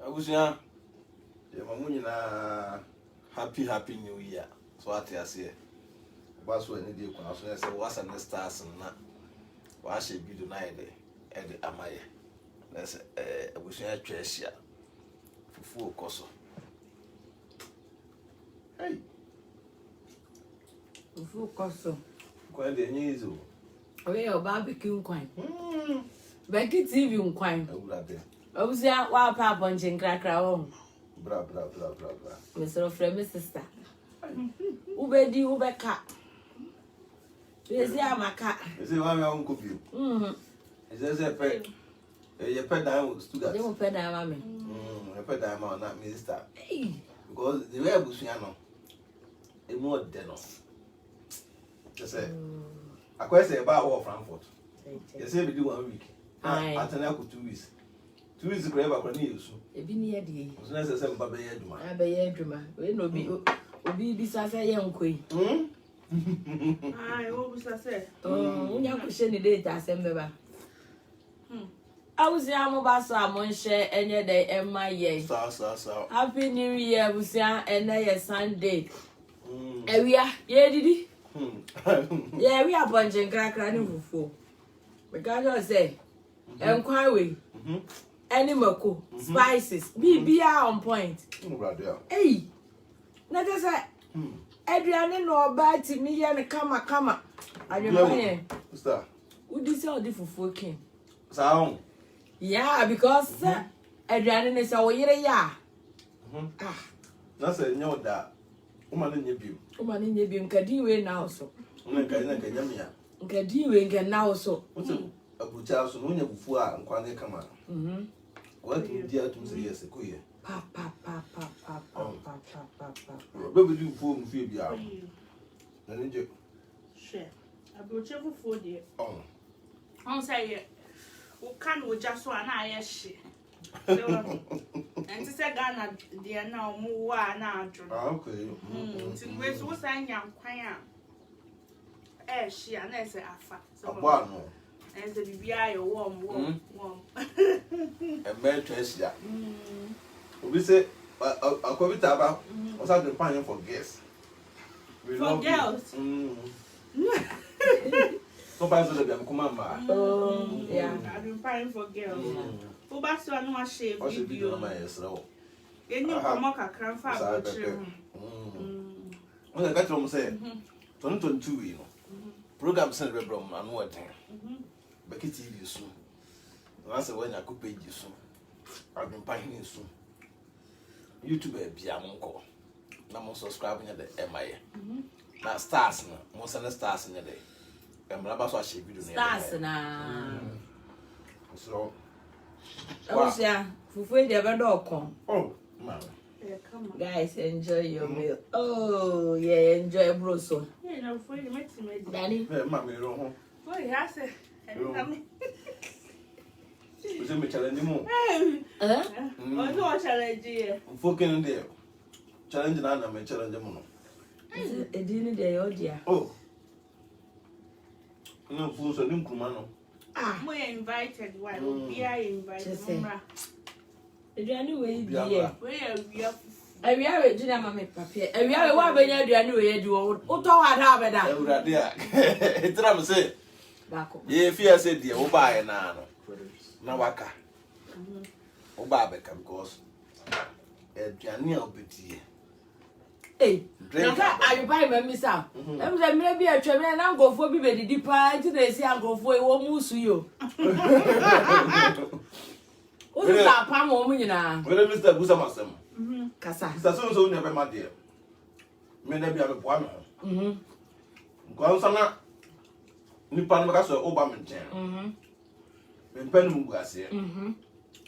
Abusia, na happy new year. So what I say. Was when you can also say what's an stars and not what should be denied at the Amaya. That's Abusia Treasure. Fufu Koso. Hey. Fufu Koso. Quite the news. Oh, yeah, barbecue quine. BeckyTv quine. I was there while Papa and Cracker home. Bra. Mr. Friend, sister. Ubedi Ubeka. Is there my cat? Is it one uncle you? Is there a pet? A pet down to that. They will pet down, mammy. A pet down on that minister. Because the way Busiano a more denno. Just say, I question about war Frankfurt. You say we do 1 week. I turn out 2 weeks. 2 weeks ago, I could use. A bini idea. Was necessary, Baba Yaduma. I be Yaduma. We no be Sasa young queen. I always say, oh, you have to send the data, Sembeba. I was young about some share any day and my year. So. Happy New Year, Busia, and a Sunday. And we are, yeah, did he? Yeah, we are punching crack running for. Because I say, inquiry, animal spices, be on point. Hey, not as I, Adrian or bad to me and come. I remember, would you sell the Fufu king? Sound. Yeah, because Adrian is our year. That's a no that. Woman in your view. Woman in your beam, Kadiwe now so. Kadiwe can now so. What's a good child so when you before and Quande come on? What do you dare to say yes, a queer? Papa. Baby, you fool me, Phoebe. Then you share. Abrokyire for dear. Oh, I'll say it. Who can we just one eye she? And to say Ghana, dear, now move now. okay. Where's what's I am quiet? She and I say, I one more. And the BBI warm. A man treasure. We say, a COVID about was out the pine for guests. For girls. Sometimes they come on. Oh, yeah. I've been praying for girls. Who bats to no shave video. Any mocha cram for Abrokyire. When I got home, say 2022, you know. Program Celebratory and what time? BeckyTv soon. That's when I could pay you soon. I've been paying soon. YouTube be a monko. Now I'm subscribing at the MIA. Now stars, most of the stars in the day. I'm not so she video. Stars na. So, Abusia, Fufu the other dog come. oh, man. Guys, enjoy your meal. Oh, yeah, enjoy broso. Yeah, no, for you, make it. Danny. Mammy, you Oh, yes, was in the challenge more. oh, no challenge. Fucking there. Challenge and I'm a challenge. A dinner day, oh dear. Oh, no, fools are doing Kumano. We invited. Why we are invited? Adrian way dear. We are. We are a dinner, mammy, papier. And we are one when you're doing way do. What I have it Dear, it's what I'm saying. Yeah, if you said, dear, buy an anno. Nawaka. Obabeka, because Adrian Betty. Hey, I buy my miss out. Maybe a tremendous and I'll go for baby deeper into the sea and go for a woman to you. What is that palm woman now? Whether Mr. Busamasem, Cassa, so never, my dear. May never be a one. Gonzana Nipan Macasso, Obama, and Penumugas here.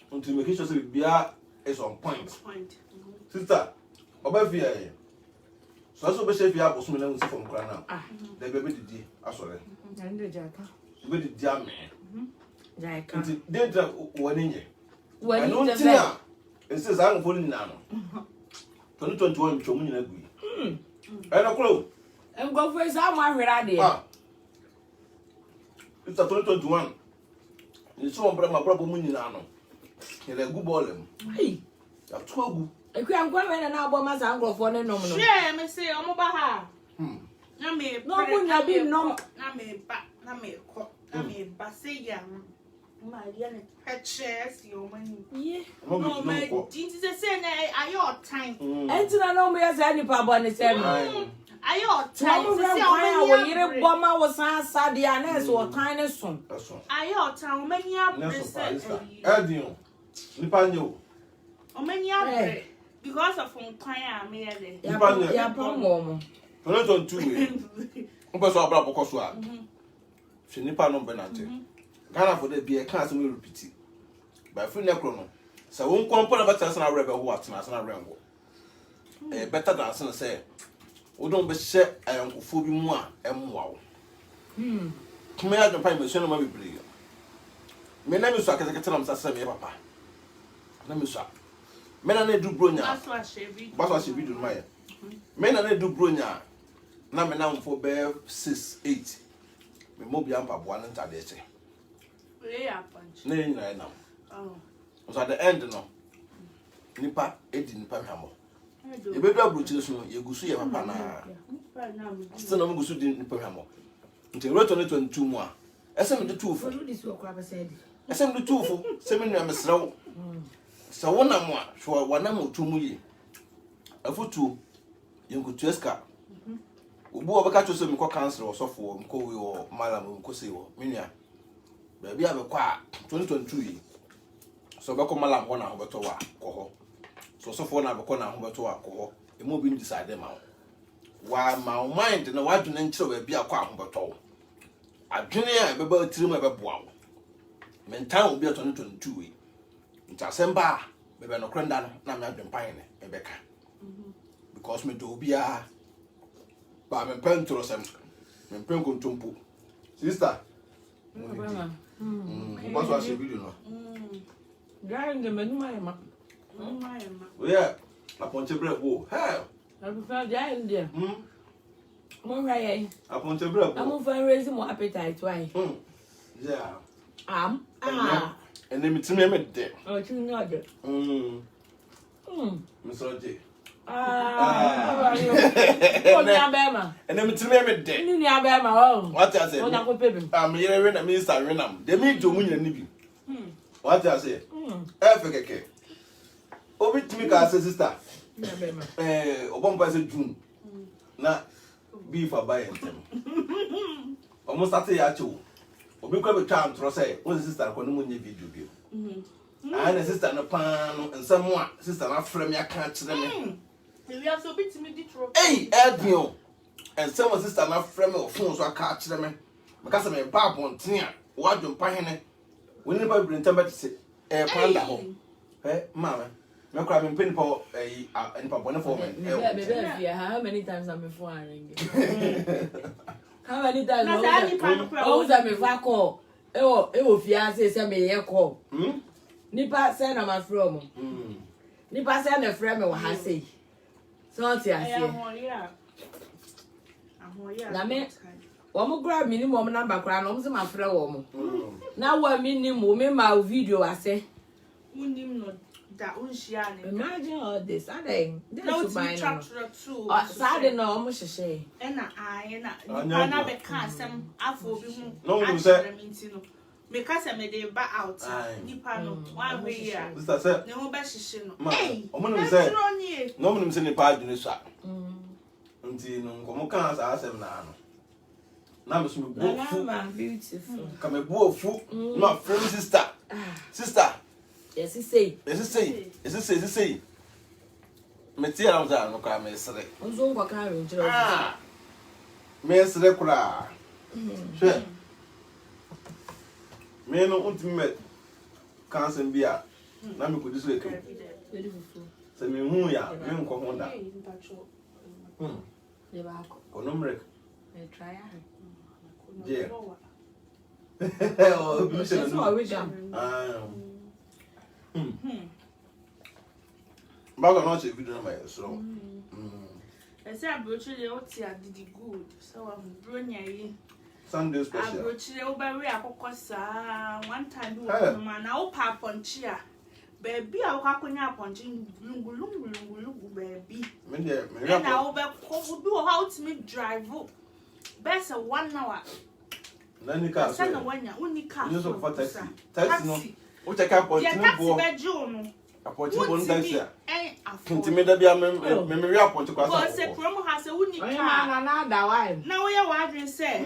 Until make sure Bia is on point. Sister, Obafia. So that's what we have was from Crana. The baby did, I saw it. and the jacker. We did jam me. Jacker. They drink one in you. When you know, it says I'm falling now. 2021, Chomin agree. And a clue. And go for someone where I did. It's a 2021. It's so my brother Munino. You're a good ball. Hey, Ya twagu. Ekwa ngwa we na abo ma za ngrofo ne nom no. Share me say omo ba ha. Na me no bunya bi nom na me ba na me ko na me ba say ya. Ma dia ne peche si o mani. Ye. No me dinti say na ayo time. Entina no mo ya za nipa bo ne se no. Ayo time say o mani wo yire boma wo san sade ana so o tan ne so. Ayo time o mani abrese. Edion. Nipa nyo. O mani abre because of Aponkye me there. Ya pa mo. Don't do it. Open so abra boko so a. She nipa no benante. Ghana for the be a class we repeat. By free necro no. So won kompo na better na rebel who atena na rengo. Better than say. We don't be share ayonkofo bi mu a emwa wo. Come ya jump in machine ma bebre. Me na me so akete na msasa me papa. Na me so. Me na na du bronya. Baso she video ma ya. Me na do bronya na me na mfo be 6-8 me mo bia mpa boa na ntade eche we are punch na yin na so at the end no nipa edi nipa hwamo e bedu Abrokyire so ye gusu ye papa na still no gusu di nipa hwamo nti roto ne 22 mu a ese me de tuufo ese me de tuufo se me nua me srew so wona mu a so wona mu tumu yi afutu yenkutu eska obu obeka cho so mi ko cancel osofo mko we o malam mko se wo menua ba bia be kwa 2022 yi so be ko malam ho na ho beto wa ko ho so osofo na be ko na ho beto wa ko ho e mo bi ni decide ma wa ma mind na wa dwene nkire ba bia kwa ho beto adwene a be ba tirim e be boa wo mentan obi 2022 yi ntasemba be be no krenda no na me adwempan ne e be ka because me do bia ba me pentro sem me penko ntompo sister what's what video no Garing the menu ma we yeah Aponkye brebo hey I prefer giant there mo right Aponkye brebo I'm for raising more appetite why yeah and then me timi me de oh you know that Mr. J oh yeah bema and then me timi me de ni ya bema oh what I say na ko pebim yere we na minister renam de me do mu nyina ni bi what I say fekeke obi timi ka say sister ni ya bema obomba say June na beef abai entem almost start ya cho obi kwa be twa antro say one sister ko no mu nye video bi na sister no pan no nsam a sister na frame ya ka kire me we have so bit me ditro hey Edwion nsam a sister na frame o phone so ka kire me because me ba bonten a wadwo pahene woni ba bi ntam ba se panda ho mama me kra me pen po nipa bone for me how many times am before I ring how many times na sa ni pa no oh za me fa call e fiance say me ye call nipa say na ma from nipa say na frame me wa ha say so ti ase na me wo grab minimum number kra no mo ma frɛ wo mo na wa minimum me ma video ase unim no da unshia ne imagine all this I think that's fine too sade no mo hyehyɛ na aye na na be ka asem afo bi hu no mo say me ka se me dey ba out nipa no wa we ya sister say ne ho be hyehye no omo no say no mo no say ni pa adwene so nti no komo kan sa asem na no na me so me bo fu beautiful ka me bo fu no friend sister yes say me tia na za no ka me sere onzo ngwa ka re njiro me sere kura she me no untimi me kansen bia na me kodi so eke se me hu ya me nko ho da le ba ko onomrek e try yeah oh bi se no we jam bago no che video na my so say Abrokyire o ti adidi good so Abronya yi Sunday special Abrokyire o ba we akokọ saa one time we no man na o pa Aponkye Baby, I will hakonya Aponkye lungu baby. Me dey me And I will do how to me drive up. Best 1 hour. Nani ka so. Send one ya, only car. You so for taxi. Taxi no. O check Aponkye Yeah, taxi bedroom no. Aponkye bon taxi. Eh, Kinti me da bia me we Aponkye kwa because sa. say promo has a only Oye car. na da why. Now we are wondering say.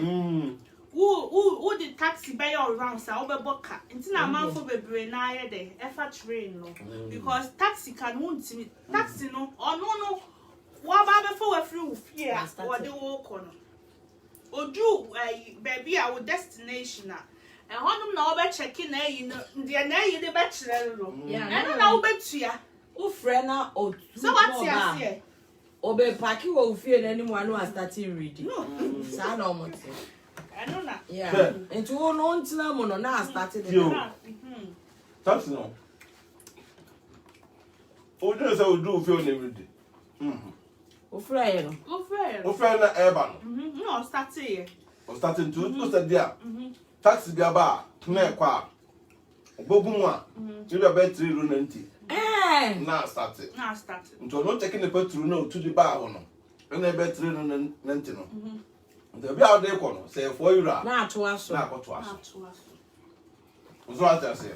Who the taxi by your around sa obeboka. Nti na man for bebre na aye de efa train no. Because taxi can won't me. Taxi no. Oh no. Wa ba be for we free ufie a wo de wo ko no. Odu baby our destination a. E honum na obe check in na yi no. Ndie na yi de be kire no. E na obetua. Wo frɛ na o. So what ya say? Obe park wo ufie na ni mu anu a starting reading. No. Sa na omo te. I know na. Yeah. Into wo no ntina mo no na started it. Taxi no. O dey say o do feel every day. O frɛ ye no. Go O na eba no. No, start here. O starting to o say dia. Taxi bia ba na e kwa. Obogun a. You be bet 3 ro 90. Na start. Nto no taking the petrol no to the bar ho no. Na bet 3 ro 90 no. Nto bia o dey ko no say 4 euro. Na ato aso. Na akoto aso. So what I say?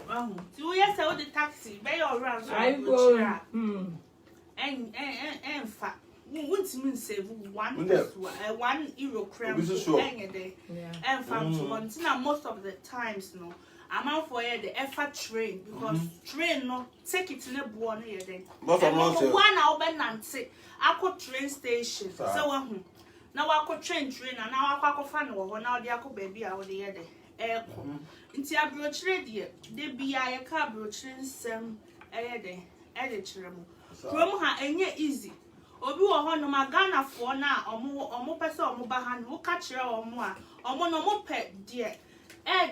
So yes, I the taxi. By your round. I go. And fact, won't mean save 1 euro crown. And from most of the times, no. I'm out for the effort train because train no take it in a born here then. But 1 hour Nancy, I could train station. So now I could train and now I could find one now the Ako baby out the other. Into Abrokyire de be a car Abrokyire sem editor. From her any easy. Obi wo ho no magana fo na omo pese omo ba ha no ka kire omo a omo no mo pe de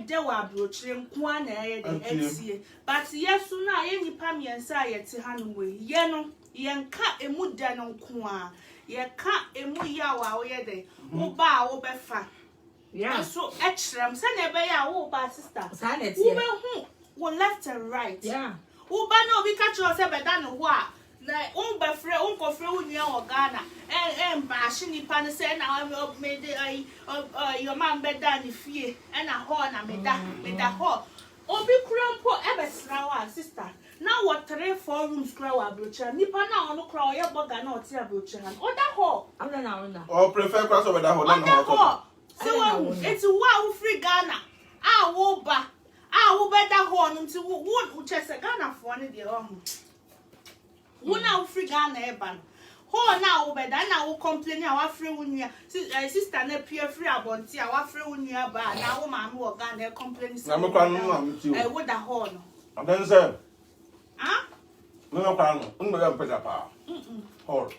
de wa Abrokyire nko a na etie but yesu na ye nipa miensa ye te ha no we ye no ye nka emu da no nko a ye ka emu ya wa wo ye de wo ba wo be fa. Yeah, so extreme. Send a bay a ba sister. Sanet, who will left and right. Yeah, who ba no be catch yourself a done what? Like, be free, uncle free near or Ghana, and bashing pan say now I made your man bed down if ye and a horn. I made that horn. Oh, be crumpo ever slower, sister. Now what 3-4 rooms crow Abrokyire. Nipa na ono crow your bugger not see Abrokyire. Oh, that hole. I'm not. Oh, prefer cross over that hole. So it's wow free Ghana. Wo better horn until won't chest a Ghana for any dear. Who now free Ghana eban. Ho now better now will complain our free unia. Sister ne peer free Aponkye our free unia bar. Now man who Ghana complain. I'm a with the horn. And then say, ah? No, I'm going to pay up. Hold.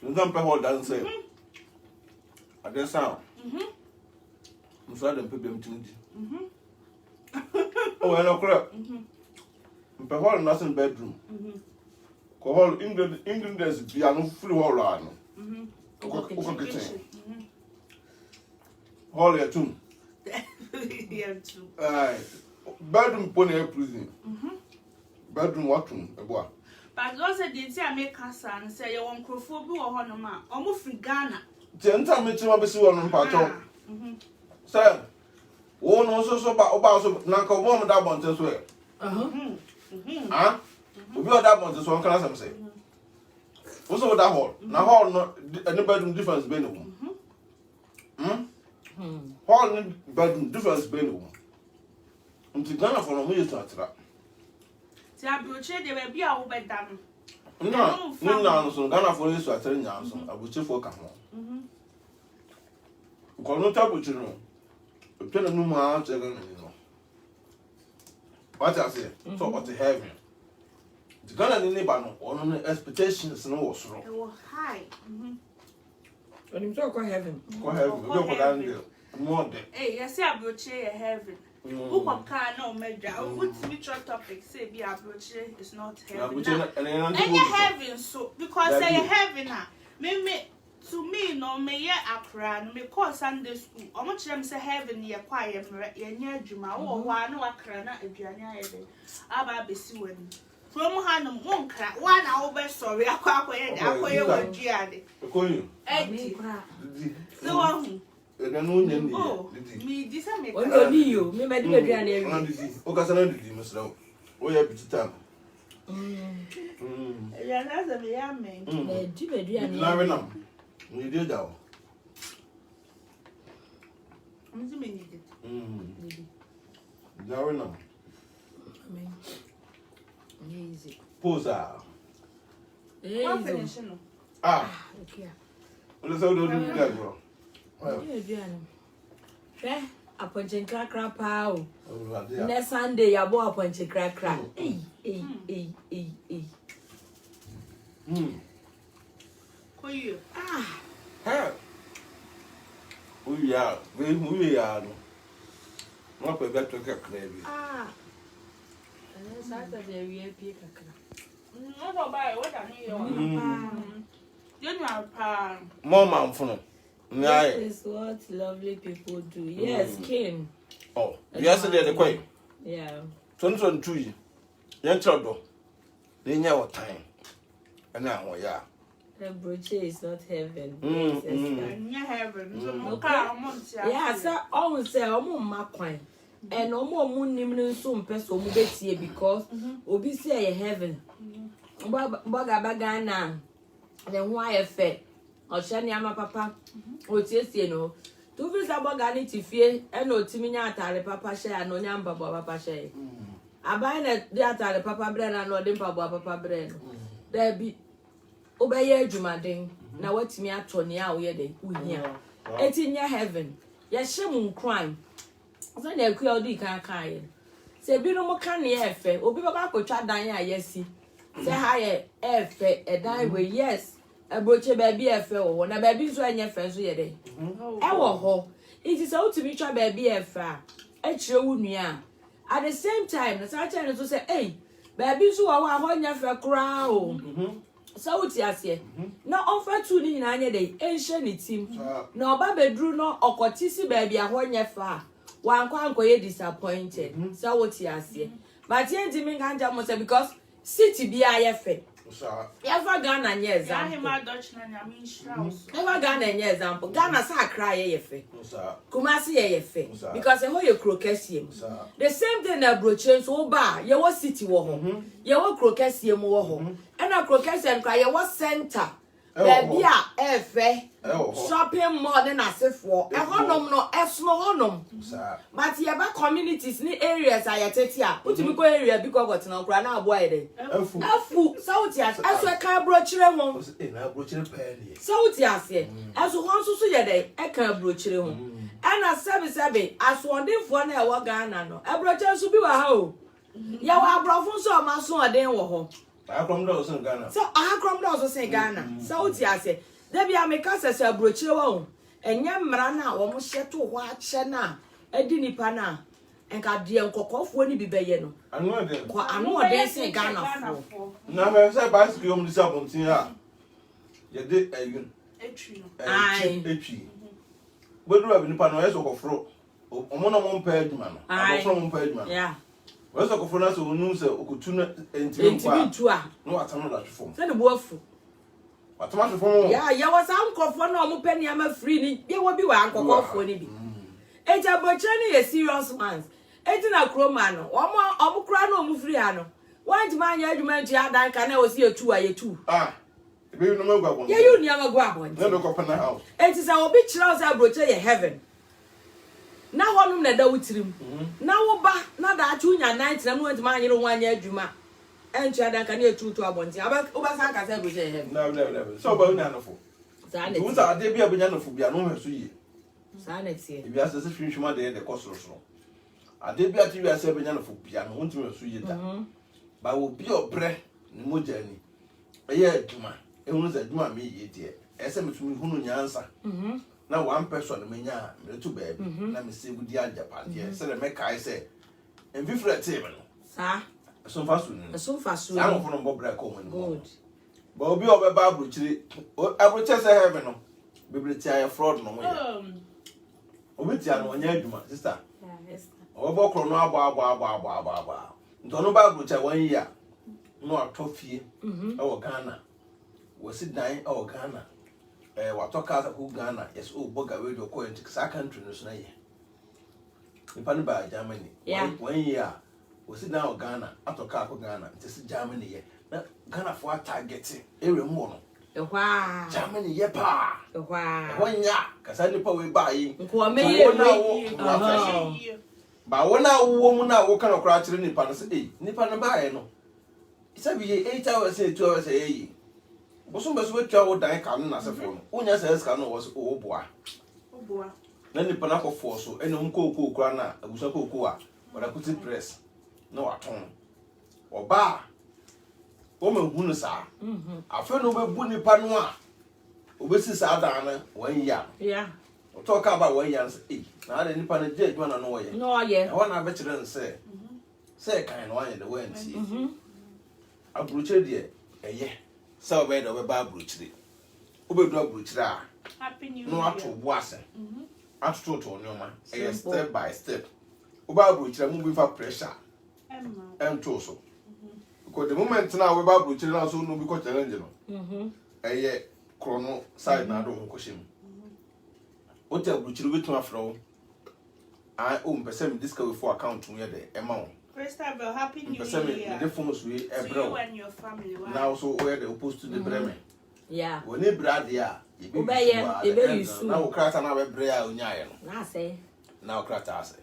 You don't pay hold, doesn't say. I guess so. I'm sorry, I'm people oh, hello, crap. I'm a nothing bedroom. Call England there's piano free hall on. Kitchen. Hall your tomb. Bedroom pony prison. Bedroom what room? A boy. But those are the I make us and say you won't crofo or honor, almost free Ghana. Tell me to be so on patron. Sir, one also about Nanko woman that wants as well. Huh? We are that one, this one class, say. Also, that hall. Now, hall not any bedroom difference, Benny. Hall bedroom difference, Benny. And to Ghana for me to attract. See, Abrokyire, they will be our bed down. No, so Ghana for this to attend Yanson, Abrokyire for come home. Because no table children, a pen and no more children. What I say, so what to have him. The Ghana in Lebanon, on expectations no was wrong. They were high. When you talk of heaven, go heaven, we go down more than. Hey, I say Abrokyire heaven. Who can no measure? What spiritual topic say be Abrokyire is not heaven. And heaven, so because say heaven, maybe To me, no, me ye Accra, no me call Sunday school. How much them say heaven ye quiet, ye near Juma, or one no Accra, not a Jania. Abba be suing. From Hanum, one crack, 1 hour best sorry, I quite one giade. So, me disame. Oh, you, me, my dear Granny. Occasionally, Mr. Oh, yeah, it's time. Yeah, that's a young man. We did that. Now, no. Easy. Pose out. Ah, let's all do that, bro. Aponkye krakra pao. Next Sunday ya bo aponkye krakra. You. Ah. We are. What we got to get crazy. Ah. Saturday we pick a crack. No, buy what I need. More man for This is what lovely people do. Yes, King. Oh, yesterday the quay. Yeah. 2022. Young trouble. They know time. And now, yeah. Abrokyire is not heaven. Yeah, sir. Almost say, my coin. And almost moon so person who gets here because Obi say heaven. Bagana. Then why a fair? Or shani ama papa. O you know. Two vis abogani tifie and no timina tare papa share no nyamba papa share. I buy that tare papa bread and no dimpa papa bread. There be obey Jumadin. Now what me at Tony out here day. It's in your heaven. Yes, she crime. So they queer di can kai. Say be no more can efe. Obi baba ko twa dan ya yesi. Say hi efe e dan we yes. Abrokyire baby efe wo na baby so anya fe so ye dey. E wo ho. It is out to be twa baby efe a. E kire wo nua. At the same time, na say tell to say, "Hey, baby so wo a ho nya fe kura o." So what you say? Na offer to ni na anya dey. Enhye ni tim. Na oba bedru no okotisi baby a ho nya fa. One quite disappointed. So what you say? But here Jimmy can't jam because city be a fe. Ever Ghana and yes, Never Ghana and yes, example. Ghana sa cry ye fe. Kumasi ye fe. Because a whole crocasium. The same thing that Abrokyire so ba, ye was city war. Ye were crocasium war. And a crocasium cry ye was center. Baby efe shopping mall than as if for a honum no esno honum. But ye ba communities ni areas I tetia. Put me go area because what now grana boy Afu South as we can Abrokyire home. South as ye as one so ye dey e can Abrokyire home. And as seven as one day for na e Ghana no Abrokyire so bi wa ha o. Ye wa abrofo so ma so odin wo ho. I come down in Ghana. So I come down also say Ghana. So what you say? There be a make us as a Abrokyire wo. Enya mmara na wo mo hyeto ho ache na edi nipa na enka de nkokofo ni bibeye no. Anu de. Ko anu de say Ghana fo. Na me say bicycle om disappointing ha. Ye de ayun. Etwi no. Etwi. Bodu abi nipa no yeso kofro. Omo na mo mpa adwuma no. Abofro mo mpa adwuma. Yeah. What's a for us who knows a Okutuna and Timintua? No, I tell that form. Send a wolf. What much for? Yeah, you was uncle for no penny. I'm a free. You will be uncle for any. It's a Abrokyire a serious man. It's a cromano. One more crano mufriano. One man, you meant you had can I see a 2 a 2. Ah, you never go. Yeah, you never go one. Never go up in the house. It is our bitch house Abrokyire heaven. Now one na da wutirim. Now ba na da atunya night na no man you one year adwuma. Encha da kan e tutu abonti. Oba san ka say Abrokyire heaven. No. So ba unya no fo. Sa na. Won sa ade bia benya no fo bia no hweso yi. Sa na tie. E bia se hwinhwima de kosoro. Ade bia ti bia se benya no fo bia no won ti hweso yi da. Ba wo bi obre ni moja ni. Eye adwuma. E hunu za adwuma me yi de. Ese metumi hunu nyansa. Na one person menya me to baby na me say we dia Japan here say the make I say en vifre table no sa so fasu ni so fasu am for no bobra ko won good but obi obeba Abrokyire say heaven no Bibility I fraud no more. Obitia no nya adwuma sister. Yes. Obo kro no aba. Ntono Bible cha 1 year. No atofie. E wo Ghana. Wo sidan e wo Ghana. Watoka za ku Ghana. Yes o boga radio ko enti sa country no so na ye. Nipa no ba Germany. 1 year. Wo sidan o Ghana. Atoka ko Ghana. Enti si Germany ye. Na Ghana for targeting area mu no. Ehwa. Germany ye pa. Ehwa. Wonya kasa nipa we ba yi. Nko me ye ba wona wo mu na wo kana kura kire nipa no se nipa no ba ye no. Isa bi 8 hours 2 hours ye. Boso beso betwa wo dan ka no na se fo no. Wonya se ska no wo se o boa. O boa. Na nipa na ko fo so ene mu kokoo kura na abusa kokoo a wada kuti press na waton. Oba o me hu no sa. Afa no be bu nipa no a obesi sa dan na 1 year. Yeah. O talk about 1 year say na ada nipa na je adwa na no ye. No ye. E wana be kire nse. Say kan no anye the way nti. Abrokyire de eye. Say obey the be abrokyire. Obedu abrokyire a. Happy New Year. No ato bo ase. Atoto to nyoma. E step by step. Oba abrokyire mu be fa pressure. Ento so. Because the moment now we ba abrokyire na so no be ko challenge no. Eye krono side na do nko shim. Ote abrokyire betu afro. I mpese me discover for account mu ye de ema wo. Christabel, Happy New Year. Mpese me the phones we To you and your family. Wow. Now so where the opposed to the bremen. Yeah. When e brad ya, you be you now krata na we bre a onyaye no. Na say. Now krata ase.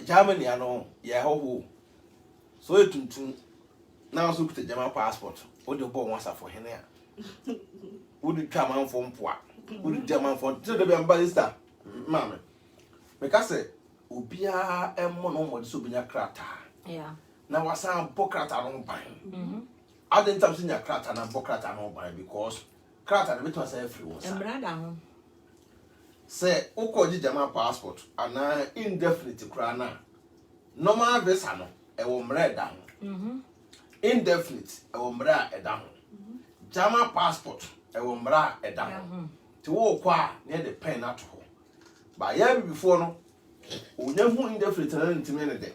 Germany ano ye ho. So etuntun. Now so put German passport. O de bo wasa for hene a. Wo di twa man fo mpoa. Wo di German fo. So de be ambassador. Mama. Because say obia emmo no mo de so binya krata. Yeah. Na wasa bokrata no ban. I didn't have seen your krata na bokrata no ban because krata na beto say free was. Embrada ho. Say ukoji German passport ana indefinite kra na. Normal visa no e wo mre da ho. Indefinite e wo mre e da ho. German passport e wo mre e da ho. Ti wo kwa na de pen ato ho. Ba ya before no onya hu indefinite na ntime ne de.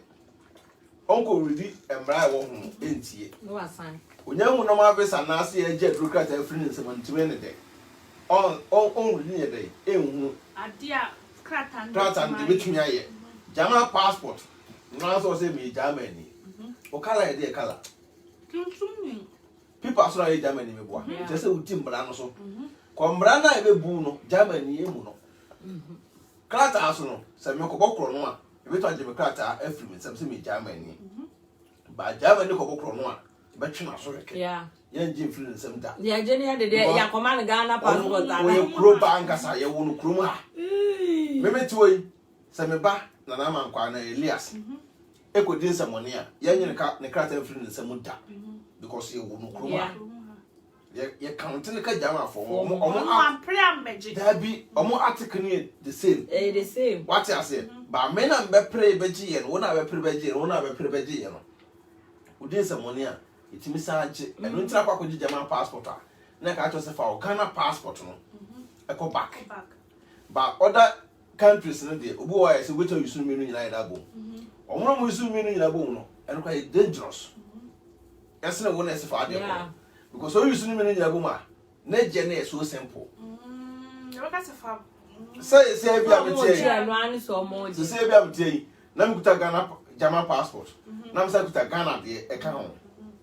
Uncle Rudy and Bry won't entie. No assign. When young normal visa na see a jet recruit a friend in 70 day. On near day. A dear Cratan the between me. Jama passport. Now so say me Germany. O color dear color. People are sorry Germany me boy. Just say with Tim Brano so. Combrana ebe buno Germany emuno. Crata asono. Say me ko bokro no. We to Democrat every me some me Germany. But Germany ko bokro no a be twena so reke. Yeah. Yan jim free some da. Yeah, Jenny had the day ya command Ghana passport and we kro banka sa ye wonu kro ha. Me metuoi se me ba na na man kwa na Elias. E ko din samone a yan yin ka ne krata free some da. Because ye wonu kro ha. Ye counting ka German for omo preambeji. There be omo article ni the same. The same. What I say? But men am be pray beji and one be pray beji and one be pray beji no. Udin samone a itimi saje e no ntira kwa koji German passport a na ka to se fa o Ghana passport no. E go back. But other countries no dey obi wa say wetin you sunu me no nyina ida bo. Omo mo sunu me no nyina bo no. E no quite dangerous. Yes na wona se fa dey. Because so you sunu me no nyina bo ma na je na so simple. Look at the farm. Say be am tie. Say be am tie. Na me kuta Ghana German passport. Na me say kuta Ghana de e ka ho.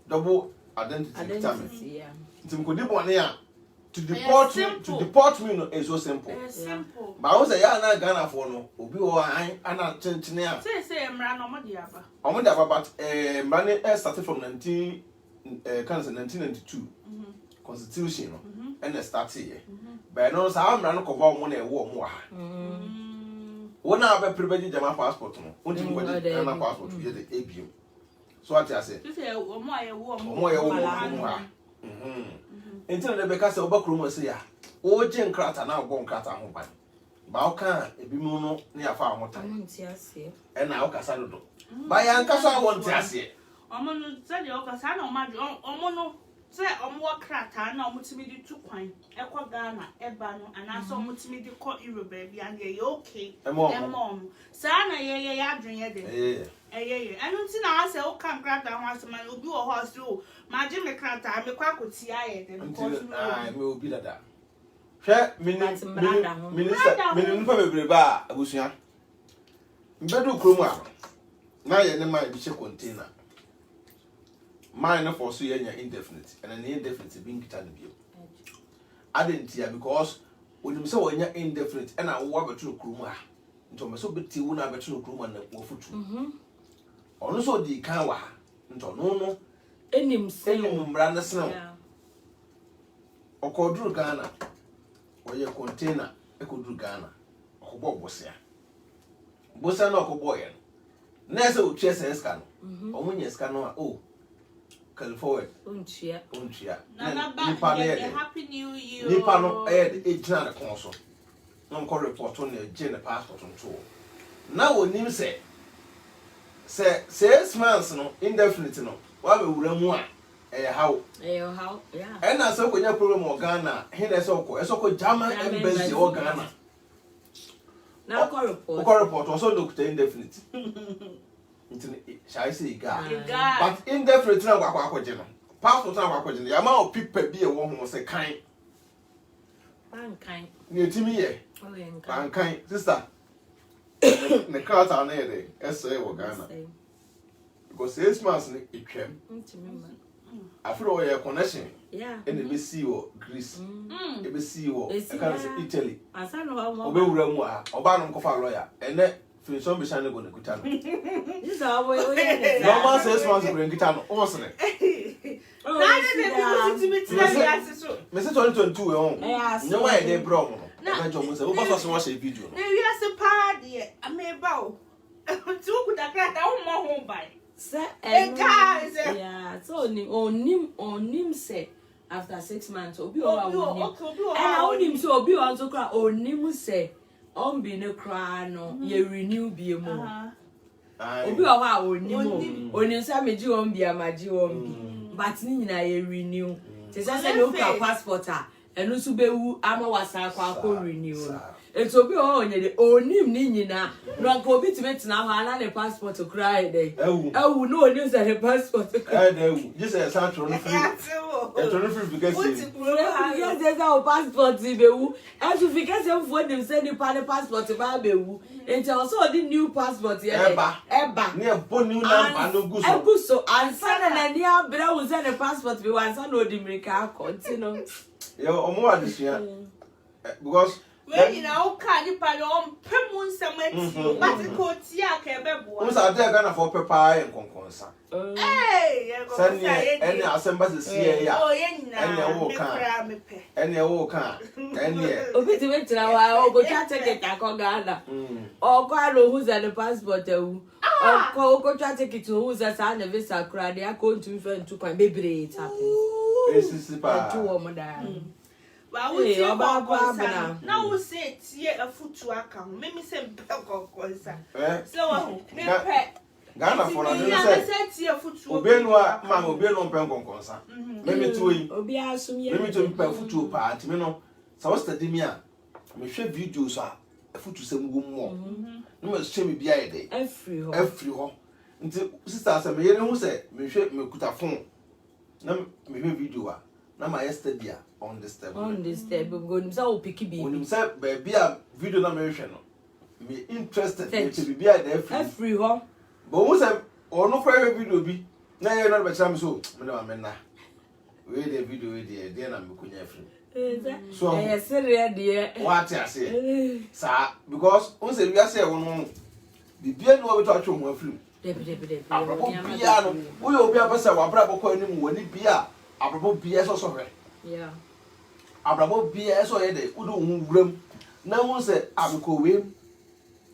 Double identity determine. Ntim ko di bone a to deport me no is so simple. Simple. But I say ya na Ghana for no obi o an ana tentene a. Say emra no mo di aba. Omo di aba but emra started from 1992. Constitution no. And start here. But no sa amra no cover mo na e wo mo ha. Wona be prepare German passport no. Unti mo di Ghana passport ye de ABM. So what I say? You say omo aye wo mo ha. Enti na be ka say obakro mo say ya. O je nkrata na go nkrata ho ban. Ba o kan ebi mu no na ya fa ho tan. Nti ase. E na o kasa dodo. Ba ya nkaso a won ti ase. Omo no say de o kasa na omo no say omo krata na omo timi di tu kwan ekọ Ghana eba no ana so omo timi di ko Europe baby and ye okay emom sa na ye adwen ye de enu ti na ase o kan krata ho asema obi wo ho so ma je me krata me kwa kotia ye de because me obi dada hwe minister nipa bebre ba abusua mbedu kromu a na ye ne mai bi che container mine for so yenya indefinite and an indefinite being kita bio adentia because when you say wonya indefinite and I wo betu kromu a nto me so beti wo na betu kromu na wo futu ono so di kan wa nto no enim mbra na sena okoduru Ghana oye container ekoduru Ghana okobọ bosia na okobọ ye na ese o twa sense no omunye ska no a o California untia nipa no happy new year nipa no ejina na kon so no nko report on e je na passport nto na wonim se 6 months no indefinite no wa be wura mu a how yeah and na so konya problem o Ghana he na so German embassy o Ghana na ko report also doctor indefinite shall I say but indefinite na kwa je no passport na kwa je no ya ma o pipa bi e wo ho se kan ni timi ye kan sister ne kata na ye de ese wo Ghana because 6 months ni etwem afro your connection and the BC or Greece the BC or Italy obewura mu a oba no kofa lawyer and then finish on be shine go na kuta no this are we normal 6 months bring kuta no o se ne me se 2022 e on no why dey bro mo no jo mo se o pass so share video no na wi ase pa de ameba o ti o kuta krata o mo ho bai yeah, so onim say after 6 months obi o onim and onim so obi o so kra onim say on be no kra no ye renew bi mo obi o ha onim say meji on bi amaji on bi but ni nyina ye renew te say no ka passport a enu so bewu ama wasa akwa renew it's obi onye de onim ni nyina no nka obi timetina ho ana ne passport cry dey ewu no onim say the passport dey just say sancho no free because yes there's our passport bewu as you because you for them say the passport ba bewu and also the new passport here eba ne bo new number no go so ansana na ni abra wo say the passport be ansana no dimirika continue yo omo adisia because when you know can you pay on pemun samati but ko tia ke bebo o sa dey Ghana for pepper en konkonsa eh send any assembly see ya oh ye nyina wo kan ene wo kan ene obi ti metra wa o go twa ticket akọ Ghana o ko alo who's the passport ewu o ko twa ticket who's the sa na visa kra dey akọ ntu fe ntu kwan bebre it happens esisipa tu o mo da wa we na we say tie afutu aka ho me say mpe kokonsa so me pe Ghana for na say tie afutu obenu a ma obenu mpe kokonsa me tu yi obi asum ye me tu mpe afutu pa atime no sa wo study me a me hwe videos a afutu sem go mu no me hwe me bia ye dey every ho nti sister say me ye ne hu say me hwe me kuta phone na me hwe video a na my study a on the step go nimsa o piki bi when say baby a video na me hwe no me interested me be a every ho but who say ono for video bi na ye no be cham so me na me na we the video we dey na me kunya free so serious dey what I say sa because who say we are say won bibia no we to atwo ho aflu de bia no we obi abasa wa bra bokọ anim woni bia abrabo bia so hwe yeah abrabo bia so ye de udo hu wuram na won say abeko wem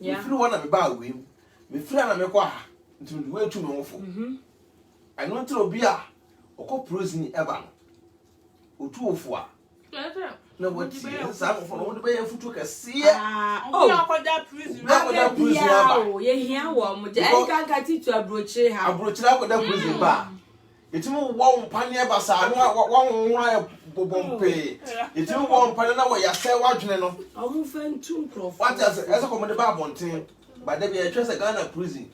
yeah free one na me ba wem me free na me kwa ha nti me we tu me wofo I no tro bia okọ prison eba no otu wofo a na wati sa ko no de be futu kase o akoda prison aba ye hia wo mo je en kan ka titu Abrokyire ha akoda prison ba Itimu won panye basa no won bobompe. Itimu won panye na wo yase wadwene no. Omu fentu nkrofo. What else? Esa komode ba bonten. But there be a trace Ghana prison.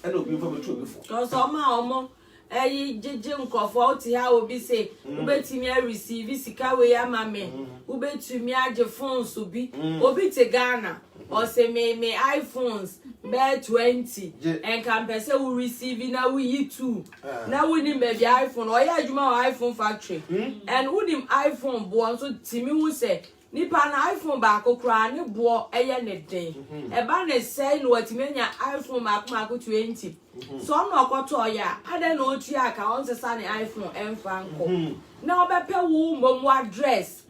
And obi for me before. Cause omo jeje nkrofo oti ha obi say ubetimi a receive sika we ama me. Ubetimi age phones obi. Obi te Ghana. Or say me iPhones bear 20 and can person will receive now we 2 now we need maybe iPhone or yeah you iPhone factory and who him iPhone boy so Timmy who say nipa na iPhone back okra ne boy ne den e ba ne say no timenya iPhone back 20 so no okoto ya ade no otu aka on se sa ne iPhone emfa nko na obepe wo mbom address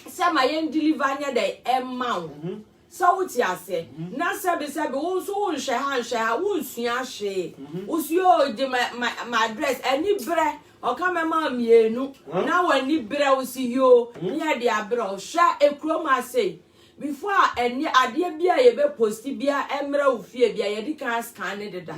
say my deliver nya the amount so what ya say na sabi wo so wo nhwe wo nsua hwe usio de my address ani bre o ka mema mienu na wani bre usi yo nya de abre o hwa ekroma say before any ade bia ye be posti bia emra ofie bia ye di kan scan ne deda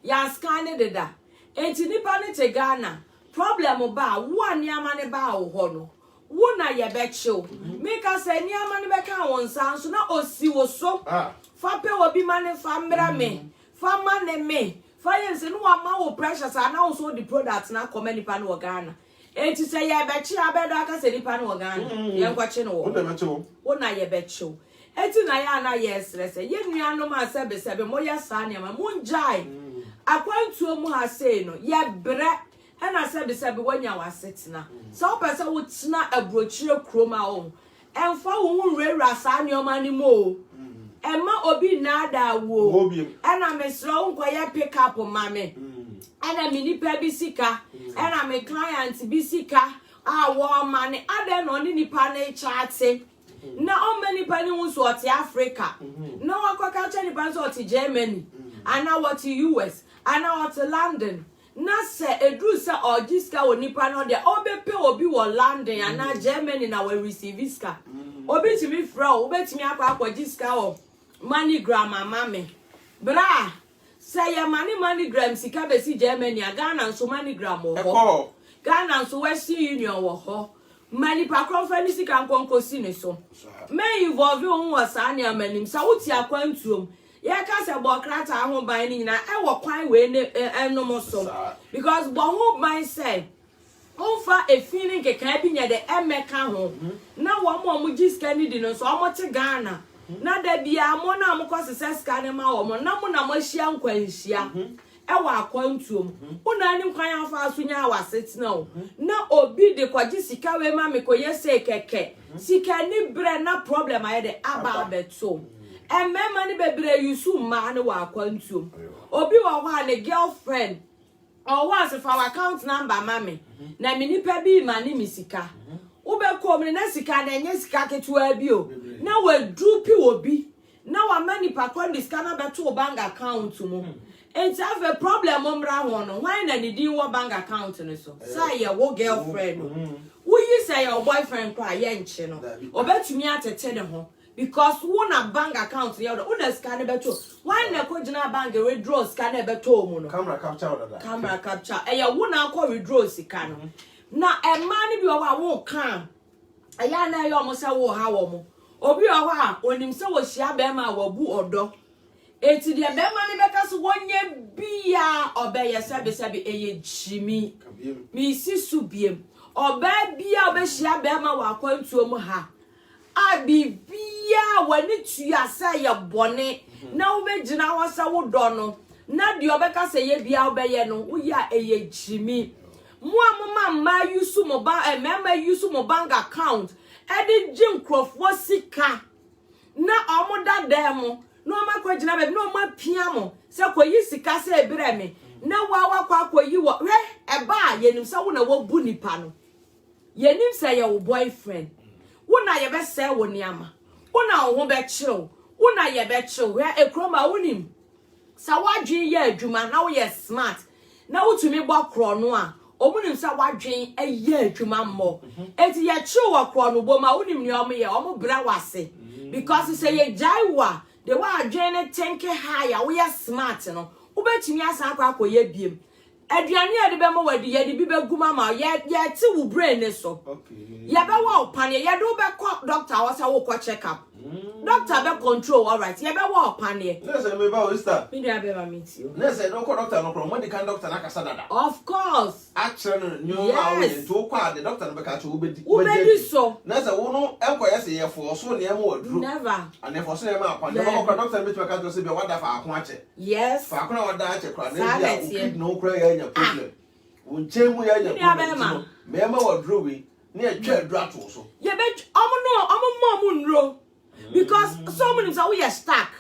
ya scan ne deda enti nipa ne te Ghana problem ba wo aniama ne ba wo ho no wona ye be chill make us any amane be kan won san so na osi wo so fa pe obi mane fa mbra me fa mane me fa yense no ama wo pressure sa na so the product na come nipa no Ghana enti say ye be chi abedo aka se nipa no Ghana ye nkwache no wo wona ye be chill enti na ya na ye stress ye nuano ma sebe mo ya sa ne ma mo njai akwantuo mu ha sei no ye bre and I said, when you was sitting now. So, person would snap Abrokyire chroma on. And for whom rasa your money more. And ma obi nada wo. And I'm a strong quiet pick up on mammy. And I'm mini pebby sika. And I'm a client bisika. I want money. I don't know any panel chatting. Now, many penny was what Africa. No, I can't catch any pants or to Germany. And now what to US. And now what to London. Na se edru se ojiska onipa no de obepe obi wo London ana Germany na we receive iska obi timi fra obetimi akwa jiska o MoneyGram amame bra se ya MoneyGram sika be si Germany Ghana nso MoneyGram wo ho Ghana nso Western Union wo ho mani pa kronfa ni sika nkonko si ne so me involve won wasa ne amanim sa wuti akwantuom ye ka se bokrata ho ban ni na e wo kwan we ne enom so because bo ho ban say on fa e feeling ke kan bi nya de emeka ho na wo mo giska ni di no so o mo te Ghana na da bia mo na mo ko se ska ne ma wo mo na mo hia nkwanhia e wa akwantuom una ni nkwan afa so nya wasetina o na obi de kwaji sika we ma me ko yese keke sika ni bre na problem aye de aba beto and me money bebre yusu ma ne wa kwantuom obi wa wa ne girlfriend or was if our account number mami na me nipa bi ma ne misika ube kom ne na sika na enye sika ketua bi o na wa drupi obi na wa mani pa kon the scanner beto bank account mo and have a problem omra ho no why na ni din wo bank account ne so say ye wo girlfriend wo yi say your boyfriend kwa ye nche no obetumi atete ne ho because who na bank account ya who na scan beto why na ko gina bank withdraw scan beto mu no camera capture e ya who na ko withdraw sika no na e ma ni bi o wa wo kan e ya na yo mo se wo ha wo mo obi o wa onim se wo hia be ma wo bu odo eti de be ma ni beka so wonye bia obeye sebe eye jimi mi si subiem oba bia obe hia be ma wa kwantuo mu ha abibia wani tua say ye bone na wo be gina wo sa wo do no na de obeka say ye bia obeye no wo ya eye jimi mo amama yusu mo ba mema yusu mo bank account e de jim crofo sika na omoda dem no ma ko gina be no ma pia mo se ko yi sika se ebere me na wa kwa yi wo he e ba yenim se wo na wo bu nipa no yenim se ye wo boyfriend wona ye be se wo niama wona wo be chill wona ye be chill we ekroma wonim sa wadwen ye adwuma na wo ye smart na wotumi gbo kro no a omunim sa wadwen ye adwuma mo eti ye chill wo kro no bo ma wonim ni omo ye omo bra wase because say ye jaiwa the wa adwen ne tenke higher we ye smart no wo betumi asa akwa ye biem aduane a de be mo wadi ye de bi be guma ma ye ti wo brain ne so Okay. ye be wa opane ye do be call doctor wo say wo check up doctor be control all right ye be wa opane No say me ba o sister me dey be ma meet you no say no call doctor no problem when the kind doctor na kasa dada of course actually no ma we to kwa the doctor no be ka che wo be so no say wo no enko ye say ye for so ne ma wadru never and if for so ne ma apane no call doctor be to ka to say be wada fa ako ache yes fa ako na wada ache kwa na dia no kra ya nya problem won chemu ya nya problem me ma wadru we na e twa adru ato so ye be omo nro because so many say we are stuck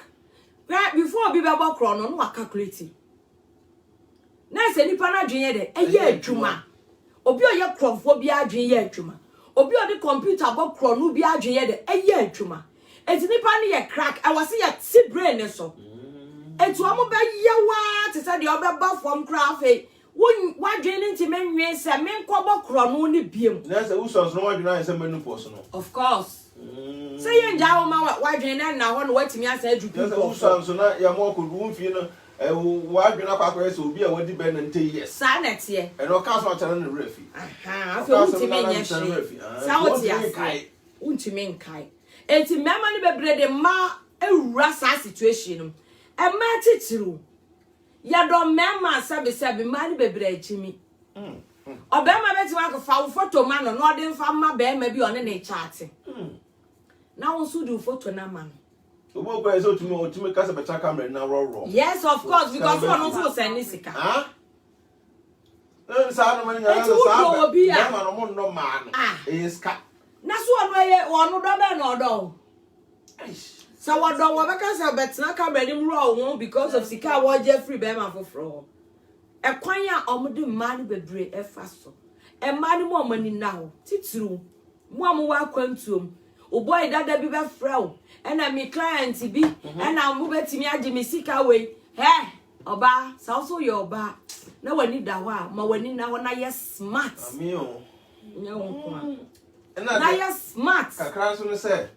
right before be baba kro no wa calculate na say nipa na dwen ye de eye adwuma obi o ye krofo bi adwen ye adwuma obi o de computer bo kro no bi adwen ye de eye adwuma enti nipa ne ye crack I was say si brain ne so enti omo be ye wa te say de obeba from craft wadwen nti menwe se menko bo kro no ne biem na say usons no wadwen an say menu post no of course say ye nja wo ma wadwen na ho no watimi asa adu people usons na ya mo ko du mfie no wadwen akwa say obi a wadi be na nte yes sa na tie e no ka so achara no refi aha afi utimi nya hwe sa woti ase utimi nkai enti mema ne bebre de ma ewura sa situation no e ma titiru ya do mema sabe ma ne bebre achimi obema beti wa ko fa photo ma no no de mfa ma be ma bi one ne chat na won so do photo na ma no obo kwa so tumi ka se becha camera na ro yes of course because one no so send sika sa no man nya sa ma no mo no ma no iska na so ono ye ono do be no do so what do we ka se betina camera ni ro won because of sika wo Jeffrey be ma foforo e kwan ya omde ma ni bebre e fa so e ma ni mo mani na ho titru mo amwa kwantuom o boy dada bi be frau e na mi client bi e na mo betimi age mi sika we oba sa so yo oba na wani da ho ma wani na ho na yes smart ami o nya won ko na yes smart kakra so no say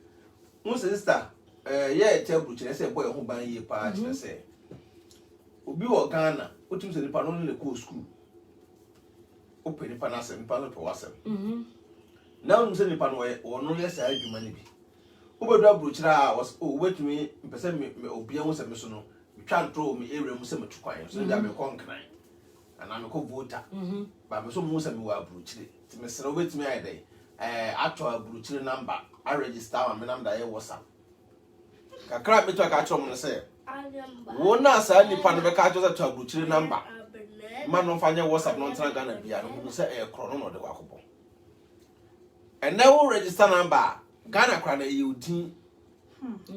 mo sister ye table chere say boy ho ban ye pa chere say obi wo Ghana otum se nipa no le ko school open nipa na se nipa no to wasem na un se nipa no wo no le sa adwuma ni bi obedu Abrokyire a wetumi mpese me obi an se me so no twa ntro me area mu se me tukwan so da me konkran ana me ko voter ba me so mu se me wa Abrokyire ti me sere wetumi ayi dai ato Abrokyire number a register me number ye WhatsApp kakra me to ka chom no se wona sa nipa no be ka cho to Abrokyire number man no fanya WhatsApp no ntana Ghana bia no se kro no de kwakobo and now register number Ghana kra na yudin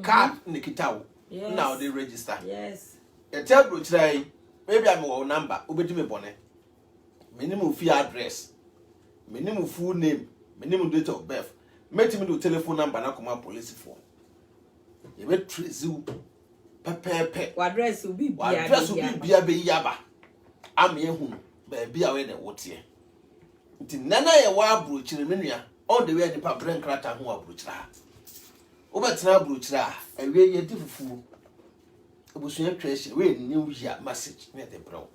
card nikitawo now they register yes e tell Abrokyire maybe am wo number obedi me bone minimum fee address minimum full name minimum date of birth metimi do telephone number na koma police for you be trace you pepepe address obi bia be yaba am ye hu ba bia we na wote nti nana ye wa Abrokyire menua all the way the pabren krata ho Abrokyire obetena Abrokyire awie ye di fufu obusunya twese we new year message na de bro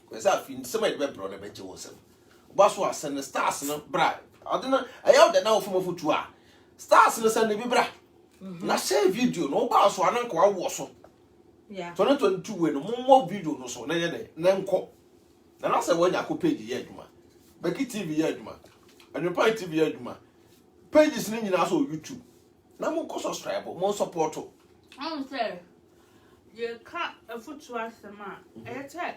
ko sa fi nsema de bro na beje wo sem obaso asen stars no bra adena ayaw de na ofo fotu a stars no sen bi bra na share video no obaso ananko awo so yeah 2022 we no mo video no so na ye de na nko na say wanya ko page ye adwuma BeckyTv ye adwuma AdwenepaheneTv ye adwuma pages ni nyina so YouTube na mo ko subscribe mo support I'm say you can't afford to ask them I tell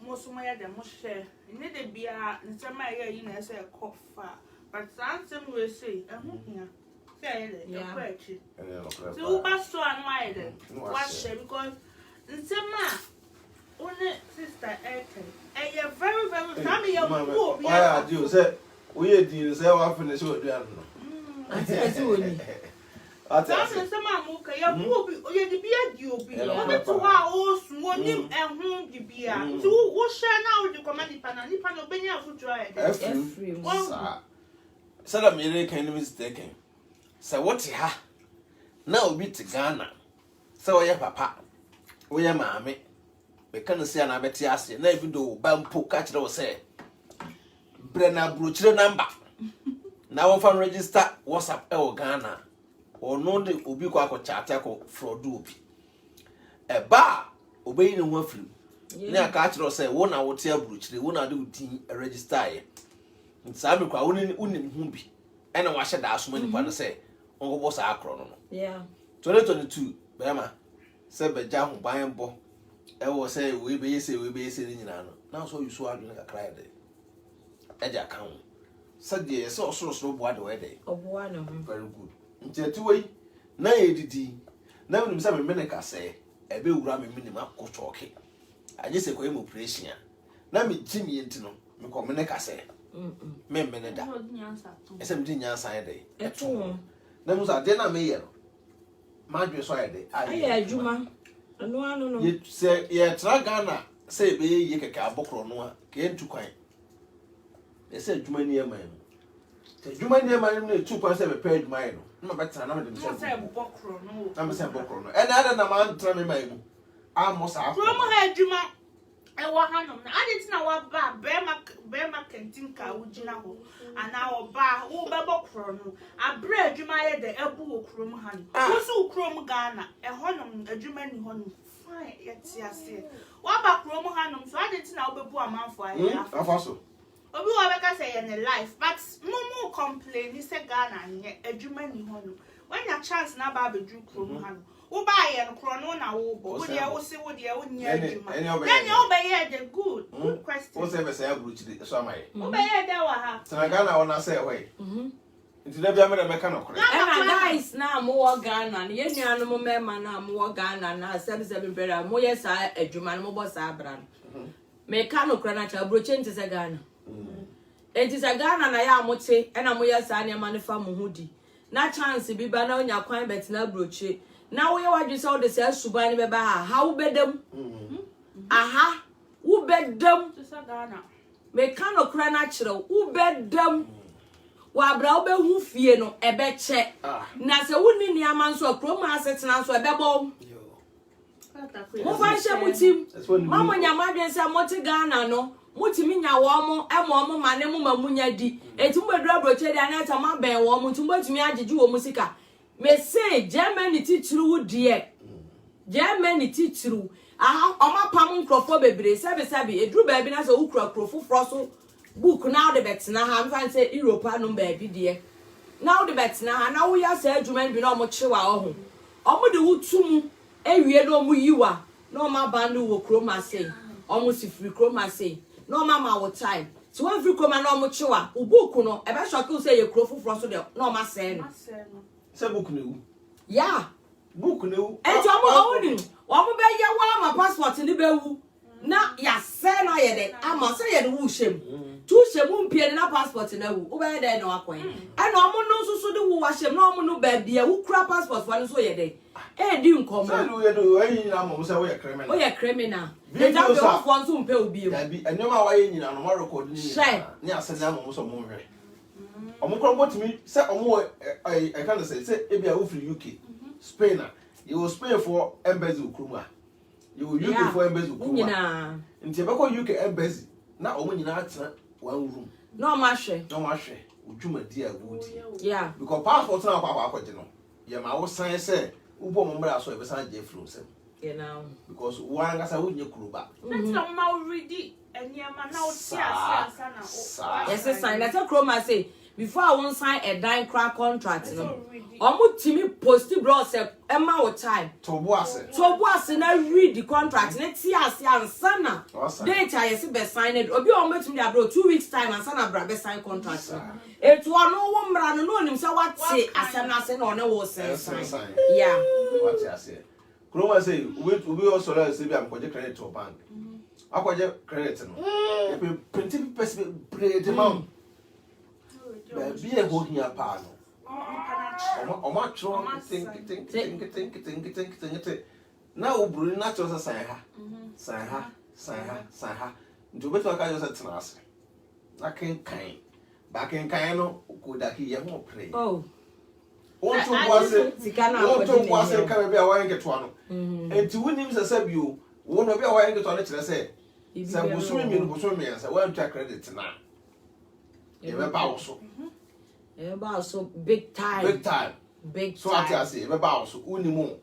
most of my other most share need to be a semi year in as a coffee but something will say say yeah question so pass to annoyed what share because the semi only sister a very family of why do say we did say wa finish what do I That's some muka ya bubi oye di bia di obi obi to ha o suonim ehun di bia so wo share na wo di command nipa no benya afutu aye every said a mere kind of mistaken so what ha na obi to Ghana so we papa we mama Beka no say na beti ase na even though bampo catch them say Brena Abrokyire number na won fan register WhatsApp e o Ghana or no de obi kwa ko chat ko fraud obi e ba obeyi ne ho afiri na aka catch them say wo na wo te Abrokyire wo na de udin register ye nsa me kwa wonim hu bi e na wa hye da asoma nipa no say ongo bo sa akro no yeah 2022 bema say beja ho ban bo e wo say we be yese ni nyina no na so yusu adwene kakra de eja kan said yes so boa de we de oboa no very good nti we na edidi na me say me meneka say e be wura me minim akochoke anye se ko em operation na me jimi enti no me ko meneka say me meneda e say me di nyansa de eto na mo sa de na me ye no ma dwe so ye de aye adwuma anu no ye say ye tra Ghana say be ye keke abokro no a ke entu kwan e say adwuma ni e man no adwuma ni e man no etu kwan say be pay adwuma no na betra na me de say bokro no na me say bokro no e na ada na man tra me man mu amos a from ha adwuma e wa hanom na ade tina wa ba be ma kentin ka wugina ho ana oba wo be bokro no abre adwuma ye de ebu okrom ha no wo so okrom Ghana e honom adwuma ni honom fine yeti ase wa ba krom ha no so ade tina wo bebu amanfo aye afa so obi wa be ka say in life but mumu complain ni say Ghana nye adwuma ni honom when your chance na ba bedu krom ha no wo ba ye no kro no na wo bo wo de wo se wo de wo nya adwuma then you obey the good question wo say be say Abrokyire so amaye obey the wa ha tena Ghana wona say we nti da bia me da meka no kore guys na mo wo Ghana ye nuanu mo mema na mo wo Ghana na 77 brother mo ye sa adwuma no mo bo sa abra no me ka no kore na cha Abrokyire nti se Ghana enti se Ghana na ya mote e na mo ye sa ne ma ne fa mo hudi na chance bi ba na onya kwan bet na Abrokyire na wo ye wadwe se wo de se suban ne be ba ha wo bedam aha wo bedam to sa Ghana me ka no kore na kire wo bedam wa bra wo be hu fie no e be che na se woni ni amanso akrom asetena so e be bo mo fa hye mutim mama nyama dwen se moti Ghana no mutimi nya wo mo e mo mane mo mamunya di etum bedu Abrokyire dia na ta ma ben wo mo tum betumi agege wo musika me say Germany titru wo die Germany titru aha oma pam nkrofo bebre sebe edru ba bi na se ukura krofo froso book now the betna ha mfa say Europe anu ba bi die now the betna ha na wo ya se adwuma bi na omo chewa oho omo de wutum ewie no omo yiwa no ma bandu wo kroma say omo si free kroma say no mama wo time so one free kroma no omo chewa u book no e be shock say ye krofo froso de no ma say no say book no yeah book no e to omo ni omo be ye wa ma passport ni be wu na ya say na ye de ama say ye de wu shem tu shemu mpie na passport na wu wo be de na akwan e na omo no susu de wu wa shem na omo no ba bia wu kura passport fa no so ye de e di nkomo say no ye do ayi na mo say we ye criminal o ye criminal e ja be wo fo so mpe obi ya bi enema wa ye nyina no mo record ni ni asena mo so mo hwe omo kro botimi say omo I can say e bia wo free UK Spain you will Spain for embassy ukruma you will UK for embassy ukruma nti be ko UK embassy na omo nyina atena one room no ma hwe udwuma di agudi yeah because passport na akwa akwaje no ye ma wo san say ubo mo mra so e be san je flow sem you know because one gasa wo nye kuruba that's the ma ready eniama na o ti ase na yes sign let kroma say before I won sign a dine crack contract no omo timi post bro say e ma wo time to bo ase na read the contract na ti ase ansa na date ayese be signed obi omo betumi da bro 2 weeks time ansa na bra be sign contract etu ono wo mra no onim say what say asem na say no wo sign yeah what you say kroma say we also say be am koje credit to bank akwaje credit no e be printing paper bread amount be a go here pa no o tro think na o buru na tro say san ha ndu beto aka yo say tenase na kan ba kan no ko da ki ye ho pray oh on to was ka be a wan get one enti wonim say bio Wo no be a why get on it say. Say busumi mi no busumi yan say wan twa credit na. You be ba so. You be so big time. Big time. Big so time. So I say you be ba so unimu.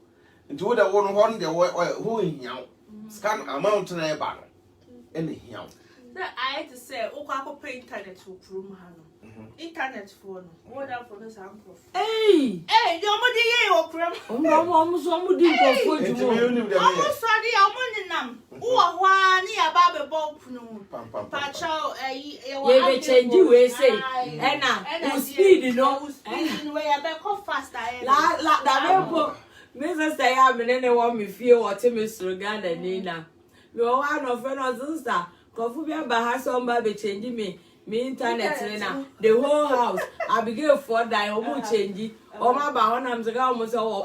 Nti wo da wo no hon de who hian. Scan amount na e ba no. Ene hian. So I had to say, "Okako pay internet for room hano. Internet phone. What up for this uncle? Hey, your mother ye or pram. Almost almost did go for you. Almost sorry, I'm on them. Oh, one near Baba Bob. Pacho, you change you way say, and speed, you know, speeding way I back off faster. Like that, Mrs. Say, I mean, anyone me feel what Mr. Uganda, Nina. You are one of friends, sister. Confubia Baha somebody changing me internet now. The whole house. I begin for die almost changing. Oh my bound I'm the almost our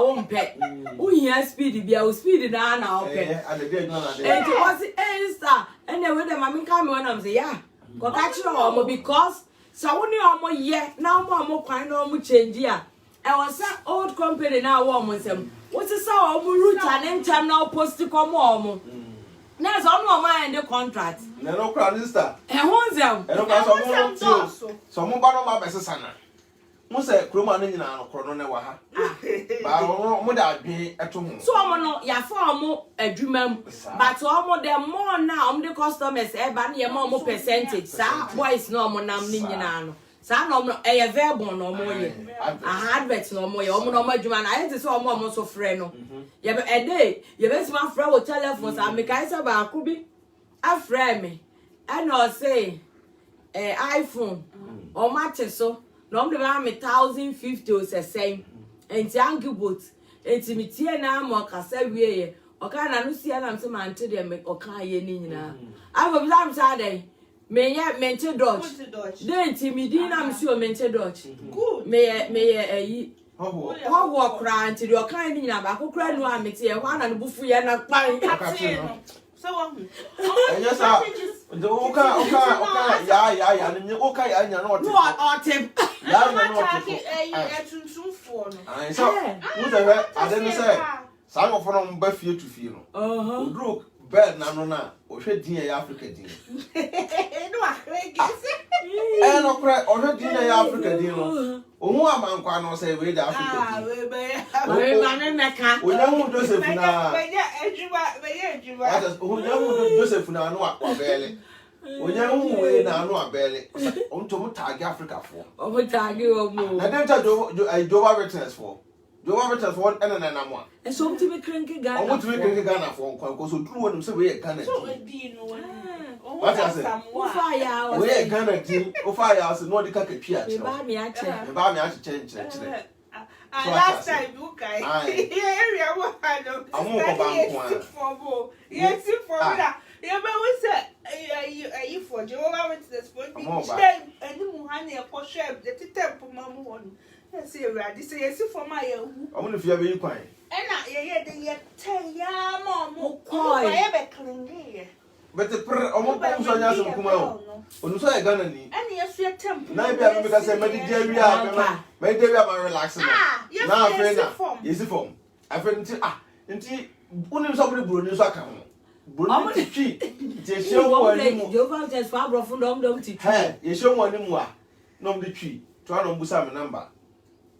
own pet. Who here speedy be our speedy now. And it was a star. And then when the mammy come on, I'm say, yeah. Got actually because so only almost yet now more kind of change here. I was that old company now almost them. What's the sour root and then now post to come home. There's no man in the contract. No crown sister. And who's them? And no crown so more my best son. Mose Kroma ni na krono ne wa ha. Ba mo da adwen eto so omo no ya fa omo adwuma but omo dem more now omo the customers e ba na ye ma omo percentage sa boys no omo nam ni nyina no sa na omo e verbal no omo ye advert no omo ye omo no omo adwuma na ye se omo so frɛ no ye be e dey ye be sima frɛ wo telephone sa me kai sa ba ko bi afrɛ me and o say iPhone o match so no me ba me 1050 o se same enti angibot enti me tie na mo kasa wie ye o ka na no sia na me man te de me o ka ye ni nyina abo bi am sa dey me ye mente dodge dey enti me din na me si o mente dodge good me ye ayi ho wo kra enti de o ka ni nyina ba ko kra nu am te ye ho na no bufu ye na kpan so what? Yes, the oka ya ni oka ya nya no otem ya no for no so who the I didn't say some of them ba fie to fie no odro bed na no na o hwe din ya Africa din no akrege no kra o hwe din ya Africa din no ohu amankwa no say we da Africa din we ba me meka onyahu Joseph na ejuma onyahu Joseph na no akobele onyahu we na no abele onto mo tag Africa for o mo tag o mo na dem ta Jova Witness for Jova Witness for na mo e so mti be krenke Ghana o mo ti be krenke Ghana for nkwan ko so duru wonum se we Ghana so we di no what I say we Ghana team o fa ya so no de ka katwa me ba me ache chere last time you guys area what I know yes for that you be we say you for Jehovah Witness for and you hane for share the temple mamu one yes you ready say yes for my I'm going to fear be kwan and na ye dey tell ya mom ko ye be clean here but the omo pon so nya so kuma o onu so e Ghana ni and yes you temple na bia me ka say me dey area me dey area ma relax na afre na yes form afre nti unim so buru ni so aka ho buru ni twi je show wo ni mu Jehovah just for Abrofo dom ti twi ye show wo ni mu a no me twi to ana mbusa me number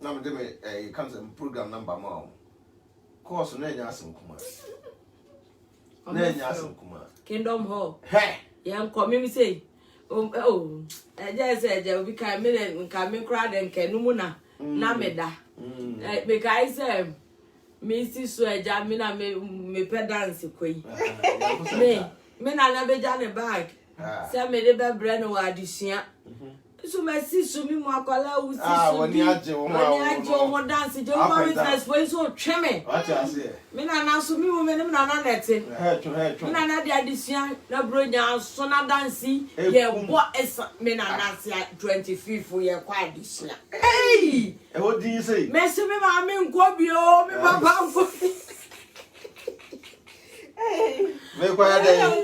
na me dey me comes program number ma o course na nya asem kuma na nya asem kuma Kingdom Hall. Hey, young community say, I just said, we can make and can make crowd and can numuna, nameda. Because I said, Mrs. Sweja, me pedance queen. Me, na never done a bag. Some made a brand new addition. So my sister, me, my color, was when you had your dance, Jehovah Witness for so trimming. What I say? Me na so me women na na neti. Me na na dia adisia na bronya so na dance ye bo esa me na na sia 25 ye kwa adisia. Hey! E what do you say? Me se me ma me nko bio, me papa nko. Hey, me kwa dey.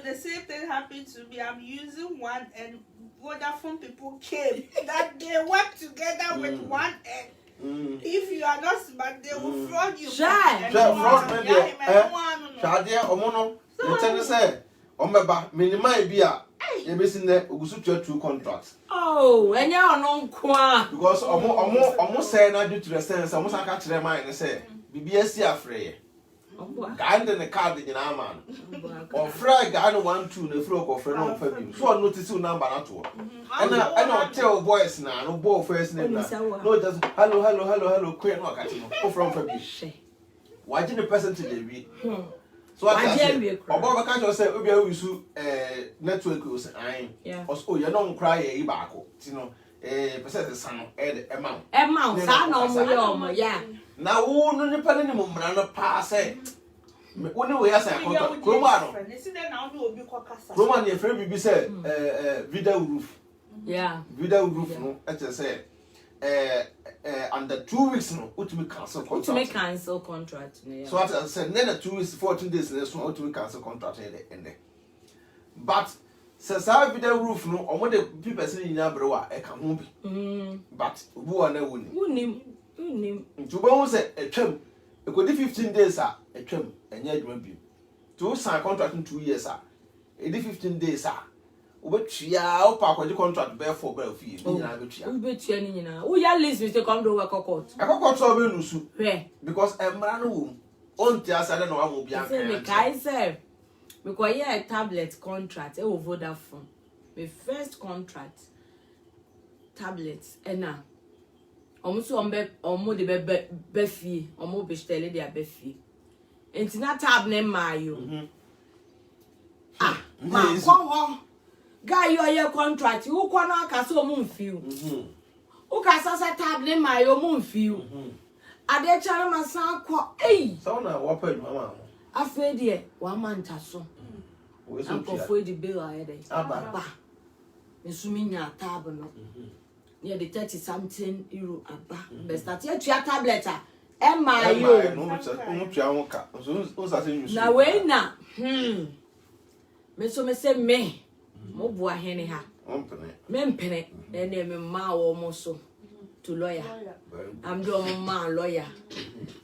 The same thing happened to me. I'm using one and Vodafone people came that they work together with one and If you are not smart, they will fraud you. Fraud me Shade omono. You tell me say, Omeba, minimum bia. You be seen there, Ugusu 2 contracts. Oh, and you're on qua. Because almost say na due to the sense, almost I catch their mind and say, BBS afraid. Guy in the card in our man. Or fry guy 1 2 the flock of friend on February. So I notice you number at all. And I don't tell boys now, no boy first name. No, just hello, queer no catching. Oh, from February. Why didn't the person to the week? So I say, about the catcher said, we should network was I. Oh, you don't cry a barco. You know, percent the son, amount. Son, yeah. Now, who no depending on the pass it. When we ask a Roman, your friend be said, video roof. Yeah, video roof, no, as I said, under 2 weeks, no, which we cancel contract. To make cancel contract. So as I said, then 2 weeks, 14 days, there's no to cancel contract in there. But since I video roof, no, or what the people saying in Abrokyire, I can't be. But who are no winning? To bones a trim, it could be 15 days, a trim, and yet won't be. To sign contract in 2 years, it is 15 days, which ya park the contract bear for bell fee. We bet you now. We are list Mr. Condo work a court. I got so well, because a man who on tears, I don't know, I will be I say, because a tablet contract, it will Vodafone. My first contract, tablets, and now. Almost on the Beffy, or more bestelle their Beffy. It's not tab name Mayo. Ah, ma, guy, you are your contract. You can't cast so moon few. Who can say tab name Mayo moon few? I dare channel my son, so now what pay, Mamma? I feel dear, 1 month or so. We shall for the bill I had. Abba, Miss Minya tab. Near the 30-something euro abba. Best at your tablet. Am I you? Now, wait now. Miss say me. Mobua henny ha. Mempenny, then name ma almost so. To lawyer. I'm doing my lawyer.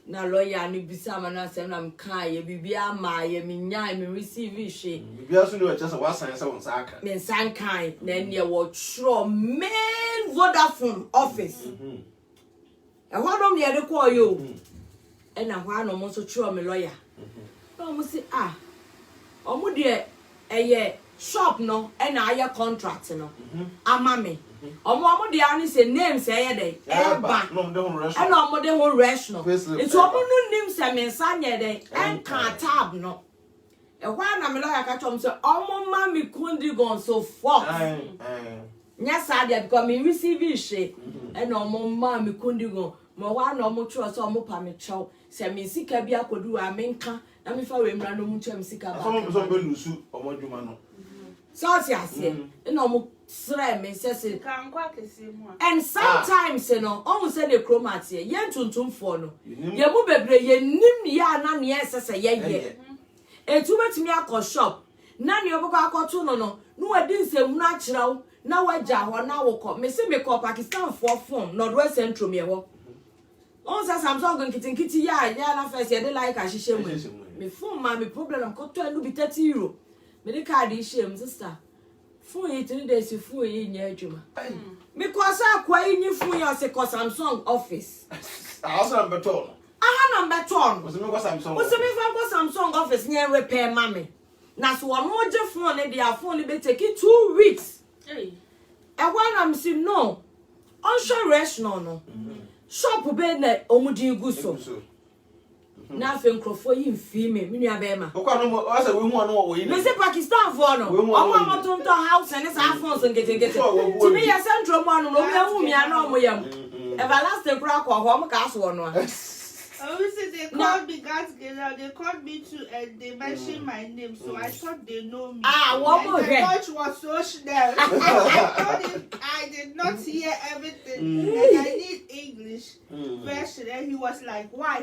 Now, lawyer, and if some and I say I'm kind, you be a my, me receive she. You also do just a was and so on, Saka. Then some kind, then you watch sure main Vodafone office. And what don't you call you? And I want almost sure me lawyer. Almost say, almost dear, a shop no, and I your contract no. Mammy. Omo de ani say name say dey eba no de ho rational and omo de ho rational it's omo no nim say me nsa nye dey en kan tab no e kwa na me lawyer ka chom say omo ma me kundi gon so forth nya sa dey because me receive she and omo ma me kundi gon mo wa na omo tro so omo pa me chow say me sika bi akodu a me nka na me fa we mra no mu twa me sika ba so be lusu omo dwuma no so ase e no omo and sometimes you know almost say the chromat here yen tuntum for no ye mu bebre ye nim ya na ne sese ye etu betimi akọ shop na ne oboko akoto no wadi nsem na akirawo na waja ho na wokọ me se me call Pakistan for phone no do central me ho on say Samsung nkitinkiti ya na first ye dey like ahihye mu me phone ma me problem ko to enu bi 30 euro me dey card ihye sister phone it 3 days phone yi nya adwuma because akwa yi phone ya se ko Samsung office also number 2 number 2 was me ko Samsung was me fa Samsung office nya repair mame na so one more phone e dia phone be take 2 weeks e one am say no on show rational no shop be na omudi guso na fe nkrofo yi mfi me nua be ma okwa no o say we hu no wo yi me say Pakistan for no omo motonto house and sa phones ngete ti me ya central mo no me hu mi ana omo yam everlasting kura ko ho mo ka so no Obviously, they called me guys together. They called me too, and they mentioned my name, so I thought they know me. One more. The coach was so snell. I told him I did not hear everything, and I need English version, and he was like, "Why?"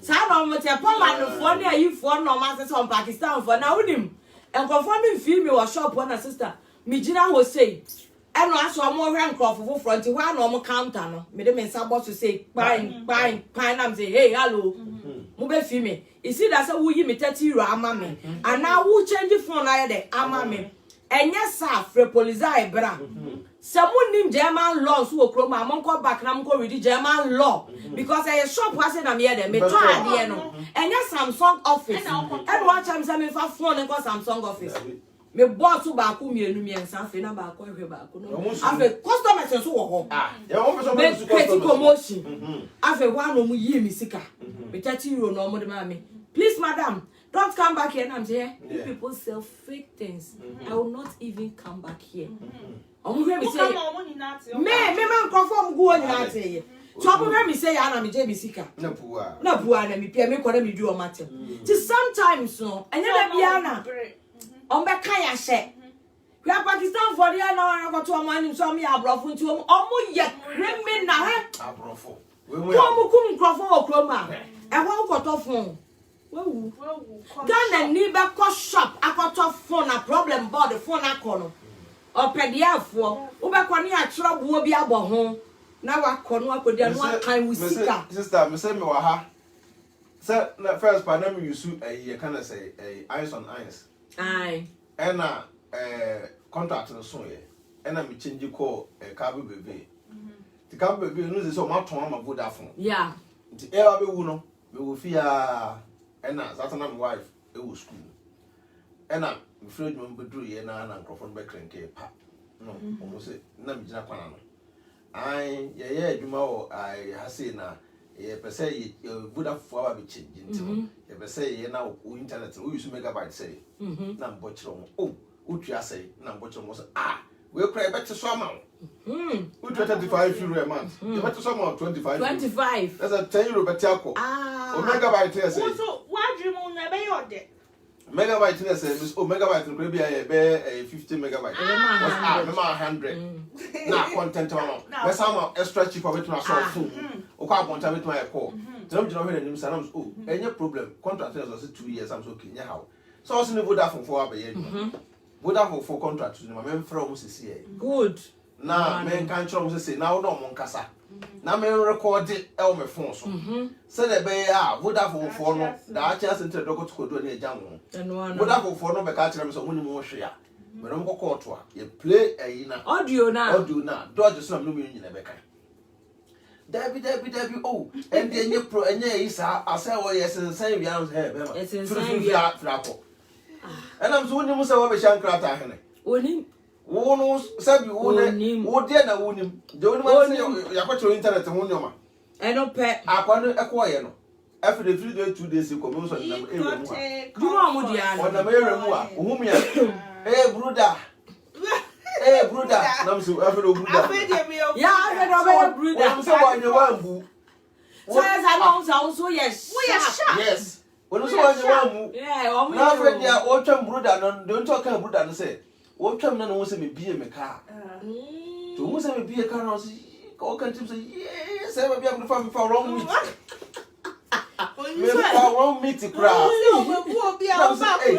Some of them are man for near you for no man from Pakistan for now with him, and conforming film was shop one sister. Mijina was saying, and also more rank of front one or counter no me dem sabo to say pine am say hey hello mo be fi me you see that say wo yi me 30 euro ama me and now wo change phone aye de ama me enya sa free police aye bra someone named German law so kroma monko back na monko read German law because I shop was na me there me to ade no enya Samsung office and watch am say me fa phone nko Samsung office me boss ba ku mienu miensa afi na ba ko hwe ba ko no afi customers so wo ho ya wo so me create promotion afi wa no mu yi mi sika me 30 euro no mo de ma me please madam don't come back here. I'm here. You people sell fake things. I will not even come back here. I'm going to say, me conform go on that say. So I'm going to say, I'm a JB Sika. No poor, and me pay me for me do a matter. Just sometimes so, and then Biana on back Kaya share. We are Pakistan for the hour. I got to a man so me Abrofo to almost yet. Remain now, Abrofo. We will come Crawford Croma. And one got off phone. Ghana neighbor cost shop akoto phone a problem about the phone akono or pediafo ubekoni a trouble obi abo ho na wakono akodia no akan wusika sister me say me wa ha say na first pa na me use e can say ice on ice aye and contract no so ye and me change call cable bebe the cable bebe no say so ma ton ma Vodafone yeah the e wa be wu no me wo fia and that's my wife, it was school. And I'm afraid when we do ye na microphone back and pa. No, almost it. Namijana Panano. I, Jumao, I say na, per se, you would have for be changing. You say, ye now, internet, we used to megabyte say, Nam Botchon. Oh, what you say, Nam Botchon was, we'll cry back to summer. We 25 euro a month. You better some 25. 25. That's a 10 euro betako. Megabyte here say. So why do you want to be on there? Megabyte here say Miss megabyte no be a 50 megabyte. Remember 100. Na content one. Let's have extra cheap with my cell phone. O kwa bonta with my call. Don't you know when him sanams oh any problem contract is 2 years I'm so okay how. So also no Vodafone for abaye. Vodafone for contract to my men from CCA. Good. Na men can try to say now no mon kasa. Na men record it on my phone so. Say the be Vodafone for no da chance into dogo to do na jam ho. Vodafone for no be ka kire me so woni mo hwe a. Me no ko court a. You play na audio na. Dodge so no me nyina be kan. Debbie oh and then you pro and isa I say oh yes and say we am here be ma. It's insane we are flako. And I'm so woni mo say we be shankrata hene. Oni Wono sabi wone wo de na wonim de woni ma say yakwacho internet ho nyoma eno pe akwano ekoye no after the 3 days 2 days ko mo so na e remu a duma mo dia o na me remu a ohumia bruda na so after the bruda ya after the bruda wo so wa nyewa mbu so yes I know so yes yes wo so wa nyewa mbu yeah o mo na after dia o twam bruda no don't talk bruda no say what time na no say me bie me car to mo say me bie car no say o kan tim say yes say me bie am fa me for wrong meet me for wrong meet crowd no be obi a o ba ko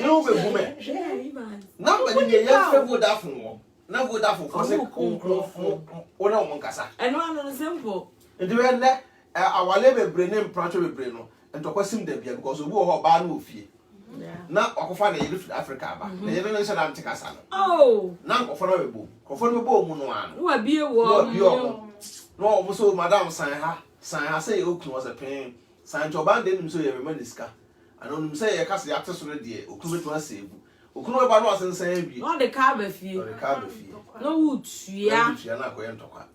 no be woman number ni ya fe Vodafone na Vodafone for say o na mo nkasa eno ano simple ndi we ne awale bebre ne mprancho bebre no entokwasim da bia because obi wo ho ba na ofie na akofa na yiri Africa ba na yiri no se na ntikasa no oh na akofa na bebo akofa na bebo mu no an no abie wo no o so madam san ha say okun was a pen san joban de nim so ye me niska ano nim say ye kase ate so de okun betu asebu okun we ba no asensan abi no de ka ba fie no wutua na akoye ntokwa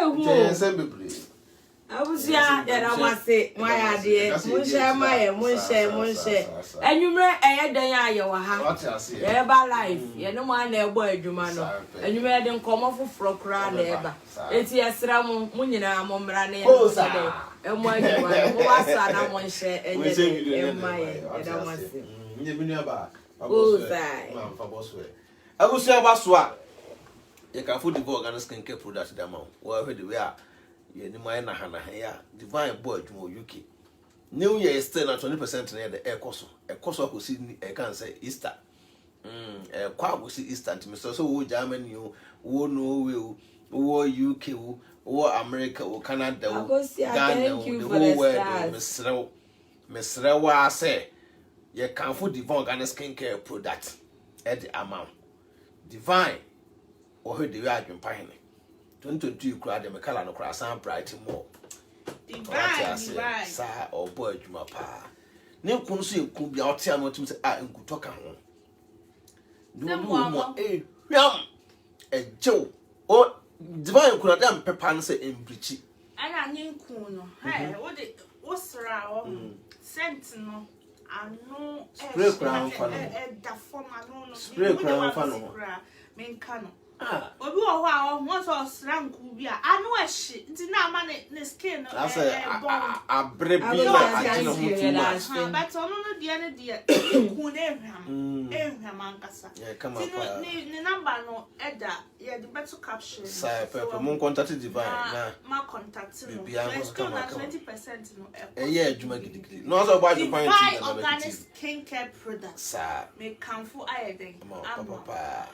hu je sen bebre abusia yara wase moya de munhye enwumre eyeden aye wa ha ye ba life ye no ma na egbo adwuma no enwumre de nkomo foforo kra na eba eti yesra mu nyina mo mra na ye de emo adwuma mo wasa na munhye enye emaye yada wase nye binu aba ozai ma fa boso e abusia baso a ye ka food the organic skincare product da ma wo hwe de we a ye ni mai na hana ya divine boy dwuma UK new year is still na 20% na the ekoso akosi ni e kan say Easter Kwa go see instant me so wo Germany wo Norway wo UK wo America wo Canada wo Ghana the whole world mesre wa say ye can for Divine Ghana skincare product at the amount Divine or her the Adwenepahene 2022 crowd the color no cross and bright more Divine sa or boy juma pa ne kun so ku bia otia no tum say nkuto ka ho no mo hwam ejo o Divine kuna dem pepa no say embrichi ana ninku no wo de osra o scent no ano spray crown fa no da form ano no spray crown fa no menka no obi wo ho a ho so osra nku bi a ano ehye nti na ama ne skin no abre bi na agina ho tuma but ono no dia nku na ehwam ankasa ni number no eda ye the better caption sa pepe mon contact Divine na ma contact no still na 20% no adwuma gidigidi no so gba Divine TV na organic skincare products sa me kanfo ayeden papa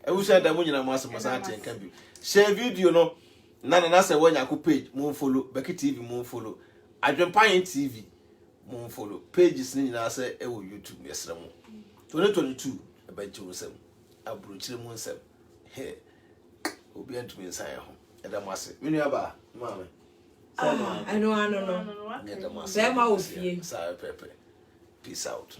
we said that when you na Masate can be share video no na say when you page mo follow BeckyTv mo follow AdwenepaheneTv mo follow pages ni na say e wo YouTube yesra mo 2022 e ba ji wosem Abrokyire mo nsem he obi antumi nsan ho e da mase menu aba mama I know yeah da mase Bema ofie sa pepe peace out.